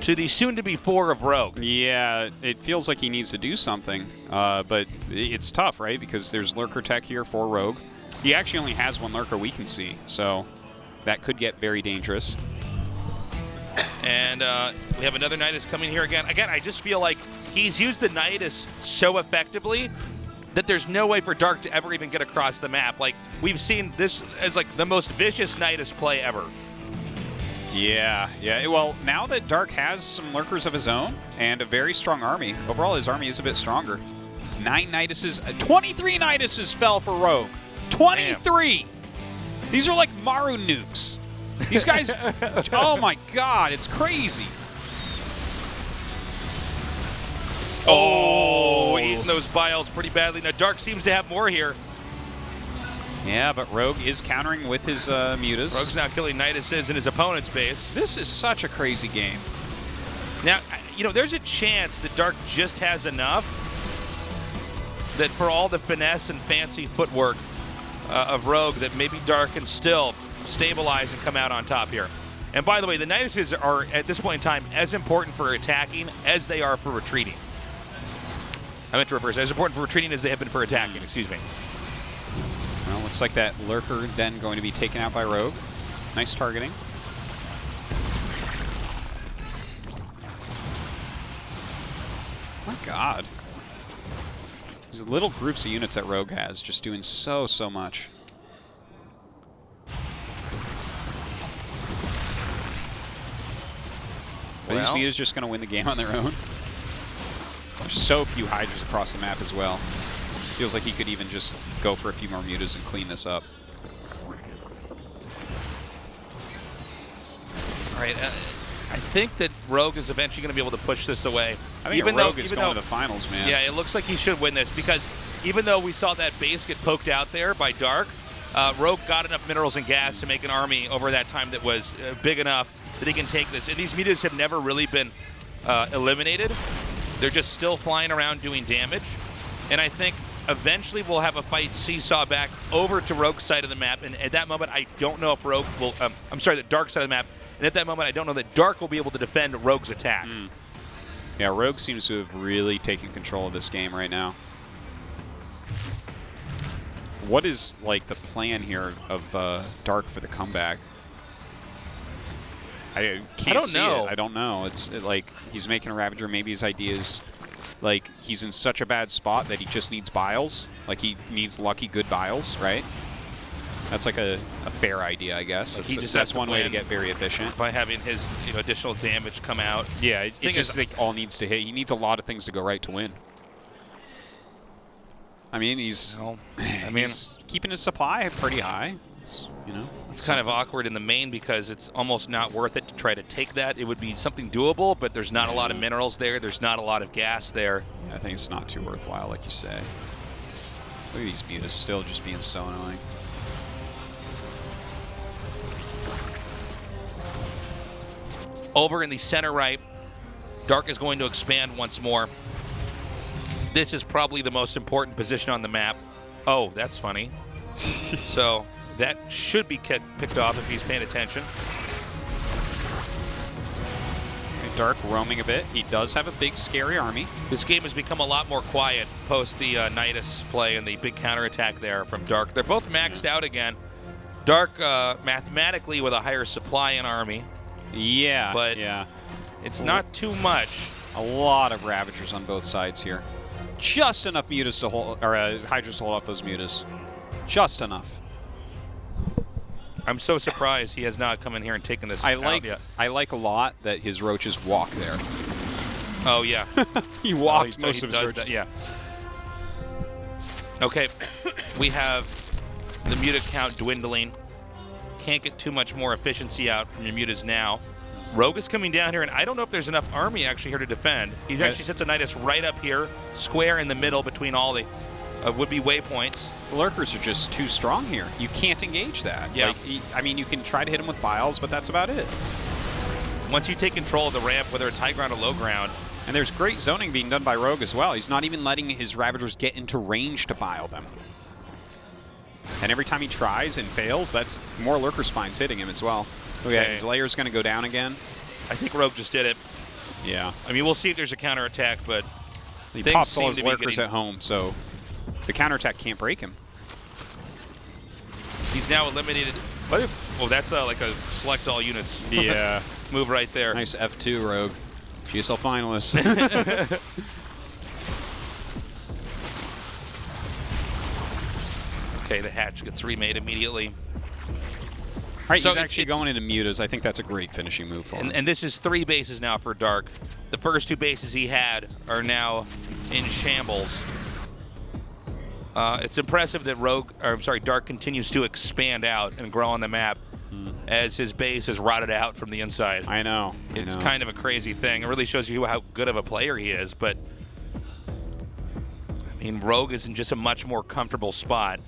to the soon-to-be 4 of Rogue. Yeah, it feels like he needs to do something, but it's tough, right? Because there's Lurker tech here for Rogue. He actually only has 1 Lurker we can see, so that could get very dangerous. And we have another Nidus coming here again. Again, I just feel like he's used the Nidus so effectively that there's no way for Dark to ever even get across the map. Like, we've seen this as like the most vicious Nidus play ever. Yeah. Well, now that Dark has some Lurkers of his own and a very strong army, overall his army is a bit stronger. 9 Niduses, 23 Niduses fell for Rogue. 23! Damn. These are like Maru nukes. These guys, oh my God, it's crazy. Oh, eating those biles pretty badly. Now, Dark seems to have more here. Yeah, but Rogue is countering with his Mutas. Rogue's now killing Niduses in his opponent's base. This is such a crazy game. Now, you know, there's a chance that Dark just has enough that for all the finesse and fancy footwork of Rogue, that maybe Dark can still stabilize and come out on top here. And by the way, the Niduses are, at this point in time, as important for attacking as they are for retreating. I meant to reverse. As important for retreating as they have been for attacking, excuse me. Well, looks like that Lurker then going to be taken out by Rogue. Nice targeting. My God. These little groups of units that Rogue has just doing so much. Are these Mutas just going to win the game on their own? There's so few Hydras across the map as well. Feels like he could even just go for a few more Mutas and clean this up. All right, I think that Rogue is eventually going to be able to push this away. I think Rogue is going to the finals, man. Yeah, it looks like he should win this because even though we saw that base get poked out there by Dark, Rogue got enough minerals and gas to make an army over that time that was big enough that he can take this. And these Mutas have never really been eliminated. They're just still flying around doing damage. And I think eventually we'll have a fight seesaw back over to Rogue's side of the map. And at that moment, I don't know if Rogue will, I'm sorry, the Dark side of the map. And at that moment, I don't know that Dark will be able to defend Rogue's attack. Yeah, Rogue seems to have really taken control of this game right now. What is like the plan here of Dark for the comeback? I can't see know. it. I don't know. It's like he's making a Ravager. Maybe his idea is like he's in such a bad spot that he just needs biles. Like he needs lucky good biles, right? That's like a fair idea, I guess. That's one way to get very efficient. By having his additional damage come out. Yeah, it just like all needs to hit. He needs a lot of things to go right to win. I mean, he's keeping his supply pretty high. It's kind of awkward in the main because it's almost not worth it to try to take that. It would be something doable, but there's not a lot of minerals there. There's not a lot of gas there. Yeah, I think it's not too worthwhile, like you say. Look at these mutas still just being so annoying. Over in the center right, Dark is going to expand once more. This is probably the most important position on the map. Oh, that's funny. So that should be picked off if he's paying attention. Dark roaming a bit. He does have a big, scary army. This game has become a lot more quiet post the Nidus play and the big counterattack there from Dark. They're both maxed out again. Dark mathematically with a higher supply in army. Yeah, but it's not too much. A lot of Ravagers on both sides here. Just enough mutas to hold, or Hydras to hold off those mutas. Just enough. I'm so surprised he has not come in here and taken this out yet. I like a lot that his roaches walk there. Oh, yeah. He walked most of his roaches. Yeah. Okay, we have the muta count dwindling. Can't get too much more efficiency out from your mutas now. Rogue is coming down here, and I don't know if there's enough army actually here to defend. He's actually sets a Nidus right up here, square in the middle between all the would-be waypoints. The Lurkers are just too strong here. You can't engage that. Yeah. Like, I mean, you can try to hit him with biles, but that's about it. Once you take control of the ramp, whether it's high ground or low ground. And there's great zoning being done by Rogue as well. He's not even letting his Ravagers get into range to bile them. And every time he tries and fails, that's more Lurker Spines hitting him as well. Okay, his layer's going to go down again. I think Rogue just did it. Yeah. I mean, we'll see if there's a counterattack, but he pops all his Lurkers at home, so the counterattack can't break him. He's now eliminated. Oh, that's like a select all units. Yeah. Move right there. Nice F2, Rogue. GSL finalist. Okay, the hatch gets remade immediately. All right, so he's actually going into mutas. I think that's a great finishing move for him. And this is 3 bases now for Dark. The first 2 bases he had are now in shambles. It's impressive that Dark continues to expand out and grow on the map as his base is rotted out from the inside. I know. It's kind of a crazy thing. It really shows you how good of a player he is, but I mean, Rogue is in just a much more comfortable spot.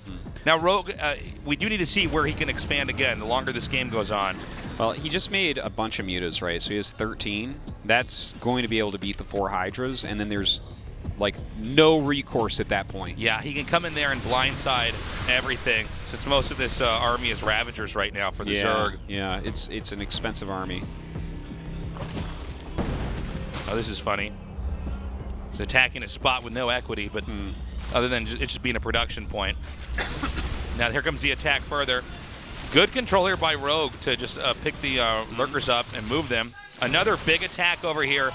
Now, Rogue, we do need to see where he can expand again the longer this game goes on. Well, he just made a bunch of mutas, right? So he has 13. That's going to be able to beat the 4 Hydras, and then there's like no recourse at that point. Yeah, he can come in there and blindside everything, since most of this army is Ravagers right now for the Zerg. Yeah, it's an expensive army. Oh, this is funny. He's attacking a spot with no equity, but other than it just being a production point. Now here comes the attack further. Good control here by Rogue to just pick the Lurkers up and move them. Another big attack over here.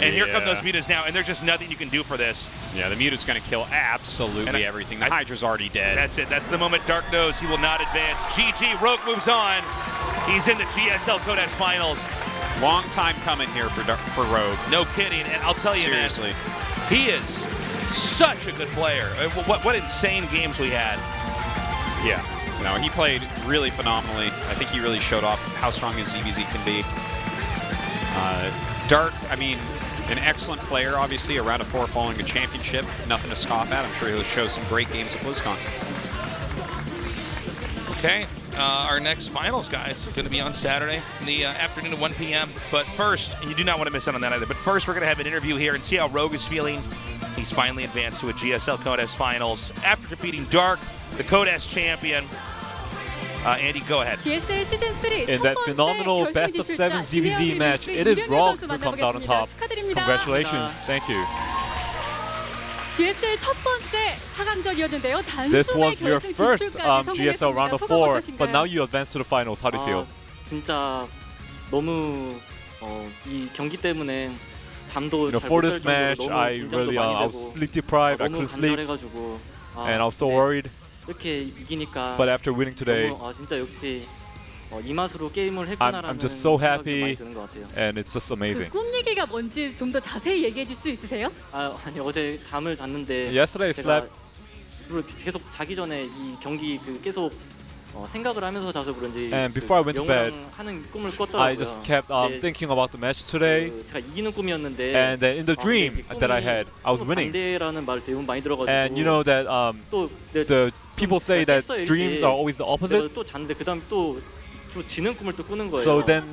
And here come those mutas now, and there's just nothing you can do for this. Yeah, the muta's going to kill absolutely everything. The Hydra's already dead. That's it. That's the moment Dark knows he will not advance. GG, Rogue moves on. He's in the GSL Codex Finals. Long time coming here for Rogue. No kidding. And I'll tell you, seriously, man, he is such a good player. What insane games we had. Yeah. No, he played really phenomenally. I think he really showed off how strong his ZVZ can be. Dark, I mean, an excellent player, obviously, a round of 4 following a championship. Nothing to scoff at. I'm sure he'll show some great games at BlizzCon. Okay, our next finals, guys, is going to be on Saturday in the afternoon at 1 p.m. But first, and you do not want to miss out on that either, but first we're going to have an interview here and see how Rogue is feeling. He's finally advanced to a GSL Codex Finals after defeating Dark, the Codex champion. Andy, go ahead. In that phenomenal best of 7 ZVZ match, it is Rogue who comes out on top. Congratulations. Thank you. GSL 첫 번째 4강전이었는데요. This 단숨에 was your 결승 first 진출까지 GSL round 성공했습니다. of 소감 4, 어떠신가요? but now you advance to the finals. How do you feel? 진짜 너무 이 경기 때문에 잠도 잘 For 못 this 잘 정도로 match, 너무 I 긴장도 really 많이 I was 되고 sleep deprived. I 너무 couldn't sleep, 간절해가지고 and I was so 근데 worried. 이렇게 이기니까 But after winning today, 너무 진짜 역시 이 맛으로 게임을 I'm 했구나라는 just so 생각이 happy, 많이 드는 것 같아요. and it's just amazing. 그 꿈 얘기가 뭔지 좀 더 자세히 얘기해 줄 수 있으세요? 아니 어제 잠을 잤는데 Yesterday I 제가 slept, 계속 자기 전에 이 경기 계속 생각을 하면서 자서 그런지 and before I went to bed, 영웅이랑 하는 꿈을 꿨더라고요. I just kept 근데 thinking about the match today. 제가 이기는 꿈이었는데 And then in the dream that I had, I was winning. 반대라는 말 대부분 많이 들어가지고 And you know that 또 the people say that 깼어야지. dreams are always the opposite. 또 잤는데 그다음 또 지는 꿈을 또 꾸는 거예요. So then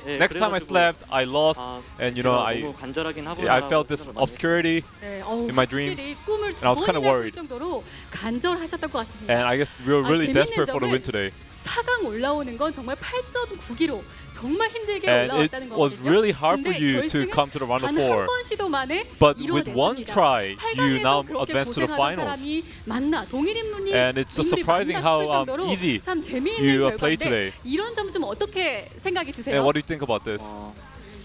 next time I 그래가지고 slept, I lost, and you know 너무 간절하긴 I felt this obscurity 네, in my dreams, 확실히 꿈을 두 and I was kind of 번이나 꿀 worried. 정도로 간절하셨던 것 같습니다. And I guess we were really 재밌는 desperate for the 점은 win today. 4강 올라오는 건 정말 8.9기로 정말 힘들게 And it 올라왔다는 was 거거든요. really hard for 근데 you to 결승은 come to the round of 단 한 4. 번 시도 만에 But with one 이뤄냈습니다. try, you now 8강에서 그렇게 advance to the 고생하던 finals. 사람이 맞나 동일 인물이 And it's just surprising 맞나 how 싶을 정도로 easy 참 재미있는 you played 결과인데 today. 이런 점은 좀 어떻게 생각이 드세요? And what do you think about this?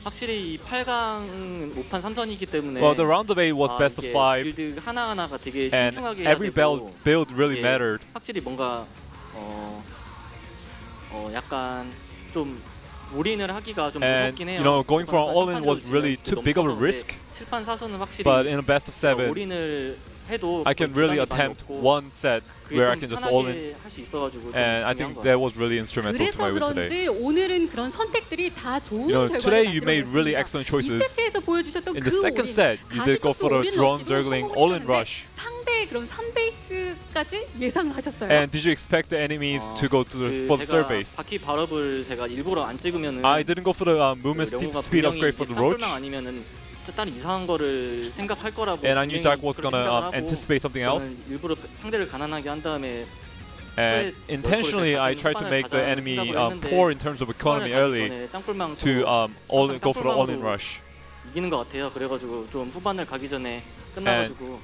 확실히 이 8강 5판 3선이기 때문에 Well, the round of 8 was best of 이게 5, 빌드 하나하나가 되게 and 신중하게 해야 every 되고 build really 이게 mattered. 확실히 뭔가 약간 좀 올인을 하기가 좀 And 무섭긴 해요. you know, going for an 한 all-in was 판으로 really 지금 too big of a 너무 risk. 커서 7판 4선은 확실히 But in a best of 7, 올인을 해도 I can really attempt one set where I can just all in, 할수 있어가지고 and I think that was really instrumental to 그래서 my win today. 그런지 오늘은 그런 선택들이 다 좋은 You know, 결과를 today you made 만들어냈습니다. really excellent choices. 2세트에서 보여주셨던 In 그 the second 올인, set, you did go for the 가시적도 drone 올인 zergling 러쉬로 all-in 성공시켰는데 rush. 상대의 그런 3베이스까지 예상을 하셨어요. And did you expect the enemies to go to for the third 제가 base? 바퀴 발업을 제가 일부러 안 찍으면은 I didn't go for the movement speed upgrade for the roach. 아니면은 다른 이상한 거를 생각할 거라고. And I knew Dark was 그렇게 gonna 생각을 하고 anticipate something else. 저는 일부러 상대를 가난하게 한 다음에 And intentionally, I tried to make the enemy poor in terms of economy early to go for the all-in rush. 이기는 것 같아요. 그래가지고 좀 후반을 가기 전에 끝나가지고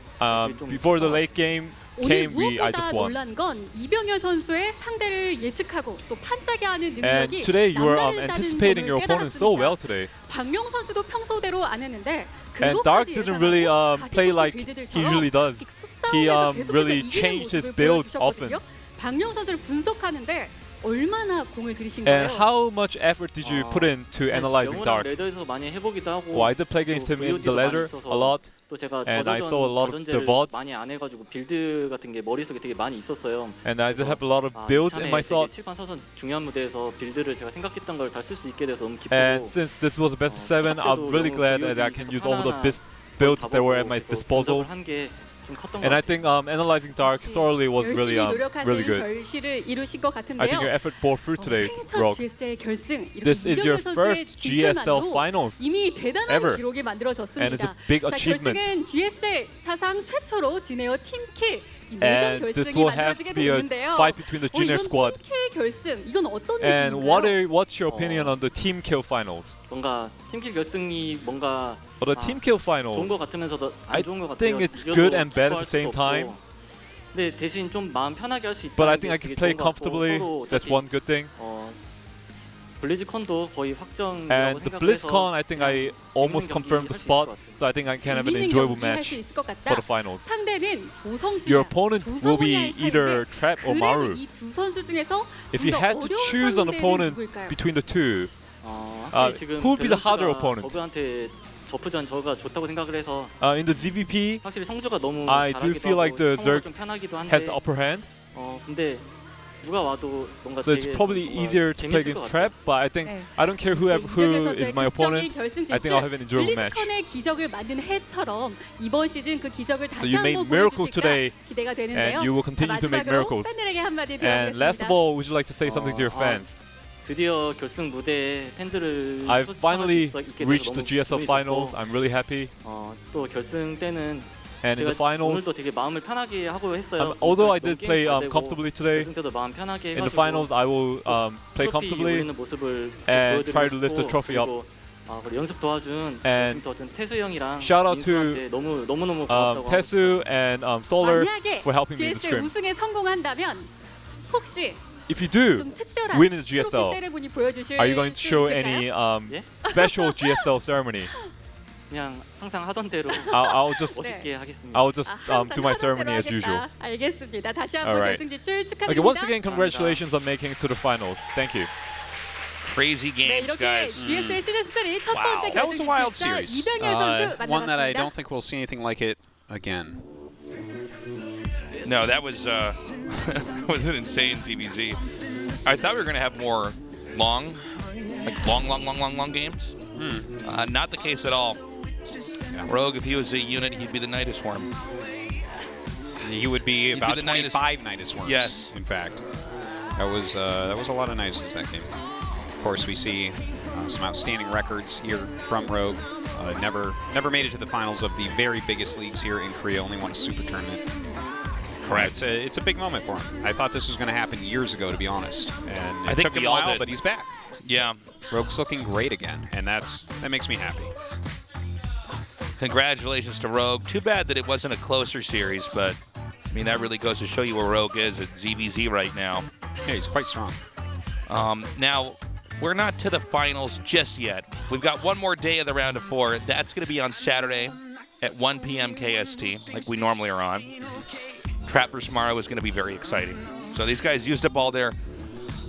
before the late game 오늘 came, I 무엇보다 just won. 놀란 건 이병현 선수의 상대를 예측하고 또 판짜기 하는 And 능력이 today you were 남다르다는 anticipating your 점을 opponent so 깨달았습니다. well today. 박명 선수도 평소대로 안 했는데 And Dark 그것까지 didn't really 예상하고 play 가시적인 like he 빌드들처럼 usually does. He 숫싸움에서 계속해서 really 이기는 changed his 모습을 build 보여주셨거든요. often. 박명 선수를 분석하는데 얼마나 공을 들이신 거예요? And how much effort did you put into analyzing Dark? 레더에서 많이 해보기도 하고. Well, I did play against him in the ladder a lot. 또 제가 And I saw a lot of the 저전제를 VODs. 많이 안 해가지고 빌드 같은 게 머릿속에 되게 많이 있었어요. And I did have a lot of builds in my thought. 7판 4선 중요한 무대에서 빌드를 제가 생각했던 걸 다 쓸 수 있게 돼서 너무 기쁘고. And since this was a best of 7, I'm really glad that I can use all the builds that were at my disposal. And I think analyzing Dark thoroughly was really 열심히 good. 결실을 이루신 것 I think 같은데요. your effort bore fruit today, 생애 첫 Rock. GSL 결승 This is your 이병현 선수의 first GSL 진출만으로 finals 이미 대단한 ever. 기록이 And it's a 만들어졌습니다. big 자, achievement. 결승은 GSL 사상 최초로 진에어 팀킬 내전 And this 결승이 will have 만들어지게 to be a 됐는데요. fight between the junior 이런 squad. 팀킬 결승 이건 어떤 And 느낌인가요? what's your opinion on the team kill finals? 뭔가 팀킬 결승이 뭔가 For the team kill finals, 좋은 것 같으면서도 안 I 좋은 것 같아요. think it's 이겨도 good and bad 기뻐할 at the same 수도 time. 없고. 근데 대신 좀 마음 편하게 할 수 있다. But I think I can play comfortably. That's one good thing. 블리즈컨도 거의 확정이라고 And the BlizzCon, I think I almost confirmed the spot, so I think I can have an enjoyable match for the finals. 상대는 조성주야. Your opponent will be either Trap or Maru. 이두 선수 중에서 If you had to choose an opponent between the two, who would be the harder opponent? 저그한테 저프전 저가 좋다고 생각을 해서 In the ZVP, 확실히 성주가 너무 I do 잘하기도 feel like the 하고 Zerg 좀 편하기도 한데 has the upper hand. 근데 누가 와도 뭔가 So it's 되게 probably 뭔가 easier to play 재밌을 것 against 같아요. Trap, but I think I don't care who is my opponent. I think I'll have an enjoyable match. 블리즈컨의 기적을 만든 해처럼 이번 시즌 그 기적을 So 다시 you made 한번 miracles 보여주실까 today, 기대가 되는데요. and you will continue to make 마지막으로 miracles. 팬들에게 한마디 And last 드리겠습니다. of all, would you like to say something to your fans? 드디어 결승 무대에 팬들을 I've 소집할 수 finally 있게 돼서 reached 너무 the GSL 기분이 finals. 좋고, I'm really happy. 또 결승 때는 And in the 제가 finals, 오늘도 되게 마음을 편하게 하고 했어요. although I 너무 did 게임 play 잘 되고, comfortably today, 결승 때도 마음 편하게 in the 해가지고 finals I will play 트로피 comfortably 올리는 모습을 and 보여드리고 try to lift the 싶고, trophy up. 그리고 그리고 연습 도와준 And 연습 도와준 태수 형이랑 shout out to 민수한테 너무너무 고맙다고 Tesu and Solar 만약에 for helping me in the GSL scrim. 우승에 성공한다면 혹시 If you do 좀 특별한 win in the 트로피 GSL, 세레모니 보여주실 are you going to 수 show 있을까요? any special GSL ceremony? 그냥 항상 하던 대로 I'll just 멋있게 하겠습니다. I'll just 항상 do my 하던 ceremony 대로 as usual. 하겠다. 알겠습니다. 다시 한번 Alright. 결승 진출 축하드립니다. Okay, once again, congratulations on making it to the finals. Thank you. Crazy 네, games, 이렇게 guys. GSL 시즌 3 첫 번째 That was a 결승 wild 진출자 series. 이병렬 선수 One that I 만나봤습니다. don't think we'll see anything like it again. No, that was was an insane ZVZ. I thought we were going to have more long games. Not the case at all. Rogue, if he was a unit, he'd be the Nidus Worm. He would be about the 25 Nidus Worms. Yes. In fact, that was a lot of Niduses that game. Of course, we see some outstanding records here from Rogue. Never made it to the finals of the very biggest leagues here in Korea. Only won a super tournament. Correct. It's a big moment for him. I thought this was going to happen years ago, to be honest. And I it think took him we a all while, did. but he's back. Yeah. Rogue's looking great again, and that makes me happy. Congratulations to Rogue. Too bad that it wasn't a closer series, but I mean that really goes to show you where Rogue is at ZVZ right now. Yeah, he's quite strong. Now, we're not to the finals just yet. We've got one more day of the round of 4. That's going to be on Saturday at 1 p.m. KST, like we normally are on. Trap vs. Morrow is going to be very exciting. So these guys used up all their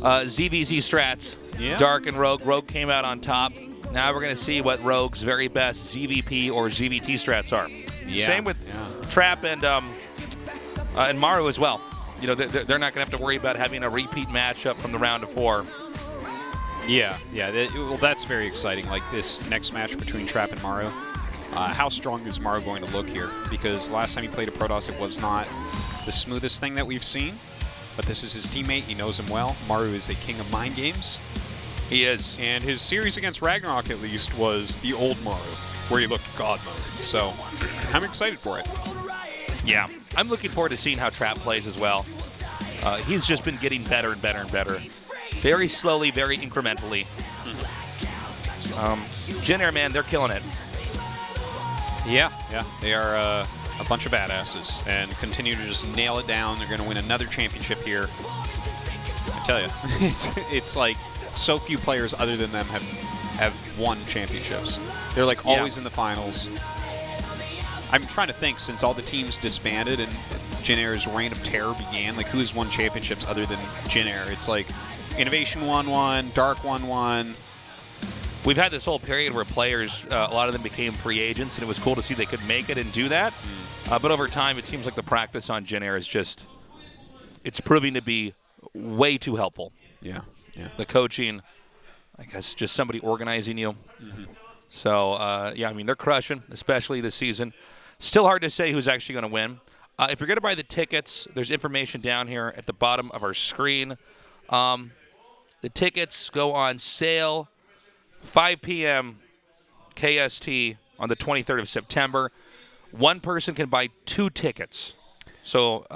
ZVZ strats. Yeah. Dark and Rogue. Rogue came out on top. Now we're going to see what Rogue's very best ZVP or ZVT strats are. Yeah. Same with Trap and Maru as well. You know, they're not going to have to worry about having a repeat matchup from the round of 4. Yeah. Well, that's very exciting. Like this next match between Trap and Maru. How strong is Maru going to look here? Because last time he played a Protoss, it was not the smoothest thing that we've seen. But this is his teammate. He knows him well. Maru is a king of mind games. He is. And his series against Ragnarok, at least, was the old Maru, where he looked God mode. So I'm excited for it. Yeah. I'm looking forward to seeing how Trap plays as well. He's just been getting better and better and better. Very slowly, very incrementally. Jin Air, man, they're killing it. Yeah. They are a bunch of badasses and continue to just nail it down. They're going to win another championship here. I tell you, it's like so few players other than them have won championships. They're like always in the finals. I'm trying to think, since all the teams disbanded and Jin Air's reign of terror began, like who has won championships other than Jin Air? It's like Innovation won one, Dark won one. We've had this whole period where players, a lot of them became free agents, and it was cool to see they could make it and do that. But over time, it seems like the practice on Jin Air is just, it's proving to be way too helpful. Yeah. The coaching, I guess just somebody organizing you. So, I mean, they're crushing, especially this season. Still hard to say who's actually going to win. If you're going to buy the tickets, there's information down here at the bottom of our screen. The tickets go on sale 5 p.m. KST on the 23rd of September. One person can buy 2 tickets. So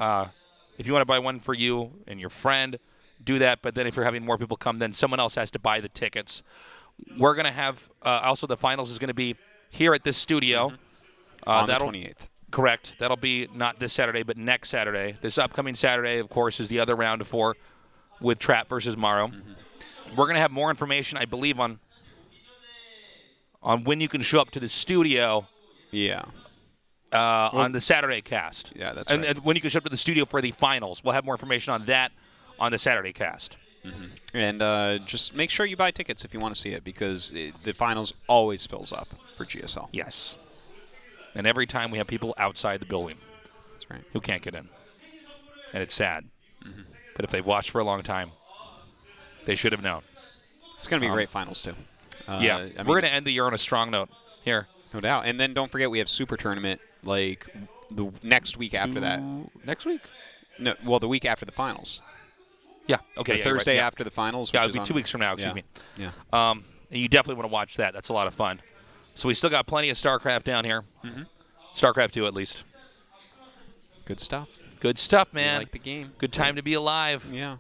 if you want to buy one for you and your friend, do that. But then if you're having more people come, then someone else has to buy the tickets. We're going to have also the finals is going to be here at this studio. On the 28th. Correct. That'll be not this Saturday, but next Saturday. This upcoming Saturday, of course, is the other round of 4 with Trap versus Morrow. We're going to have more information, I believe, on when you can show up to the studio. Yeah. On the Saturday cast. Yeah, that's right. And when you can show up to the studio for the finals. We'll have more information on that on the Saturday cast. And just make sure you buy tickets if you want to see it, because the finals always fills up for GSL. Yes. And every time we have people outside the building. That's right. Who can't get in. And it's sad. But if they've watched for a long time, they should have known. It's going to be great finals, too. We're going to end the year on a strong note here. No doubt. And then don't forget we have Super Tournament like the next week after that. Next week? No, well, the week after the finals. Yeah. Okay. Thursday right. after the finals. Yeah, which it'll be 2 weeks from now. Excuse me. Yeah. And you definitely want to watch that. That's a lot of fun. So we still got plenty of StarCraft down here. StarCraft 2 at least. Good stuff. Good stuff, man. I like the game. Good time to be alive. Yeah.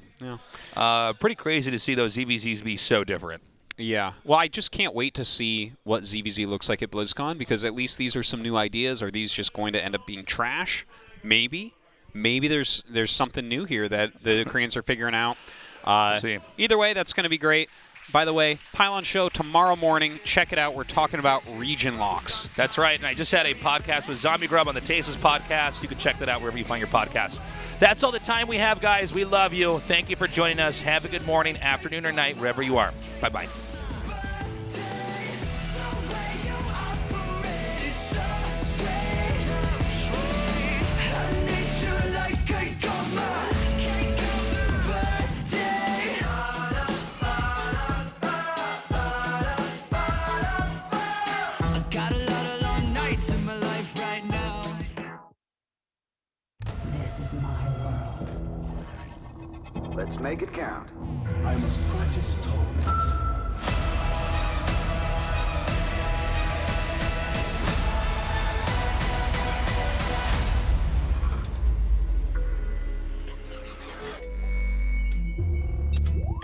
Pretty crazy to see those EVZs be so different. Yeah. Well, I just can't wait to see what ZVZ looks like at BlizzCon, because at least these are some new ideas. Are these just going to end up being trash? Maybe. Maybe there's something new here that the Koreans are figuring out. See. Either way, that's going to be great. By the way, Pylon Show tomorrow morning. Check it out. We're talking about region locks. That's right. And I just had a podcast with Zombie Grub on the Tastes podcast. You can check that out wherever you find your podcasts. That's all the time we have, guys. We love you. Thank you for joining us. Have a good morning, afternoon, or night, wherever you are. Bye-bye. Let's make it count. I must practice tolerance.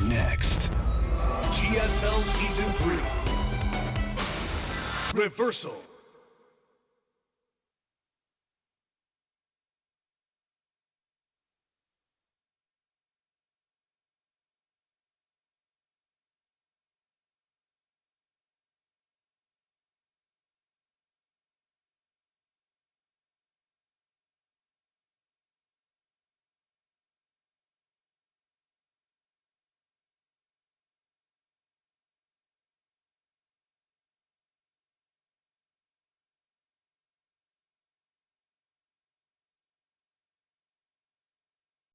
Next, GSL Season 3. Reversal.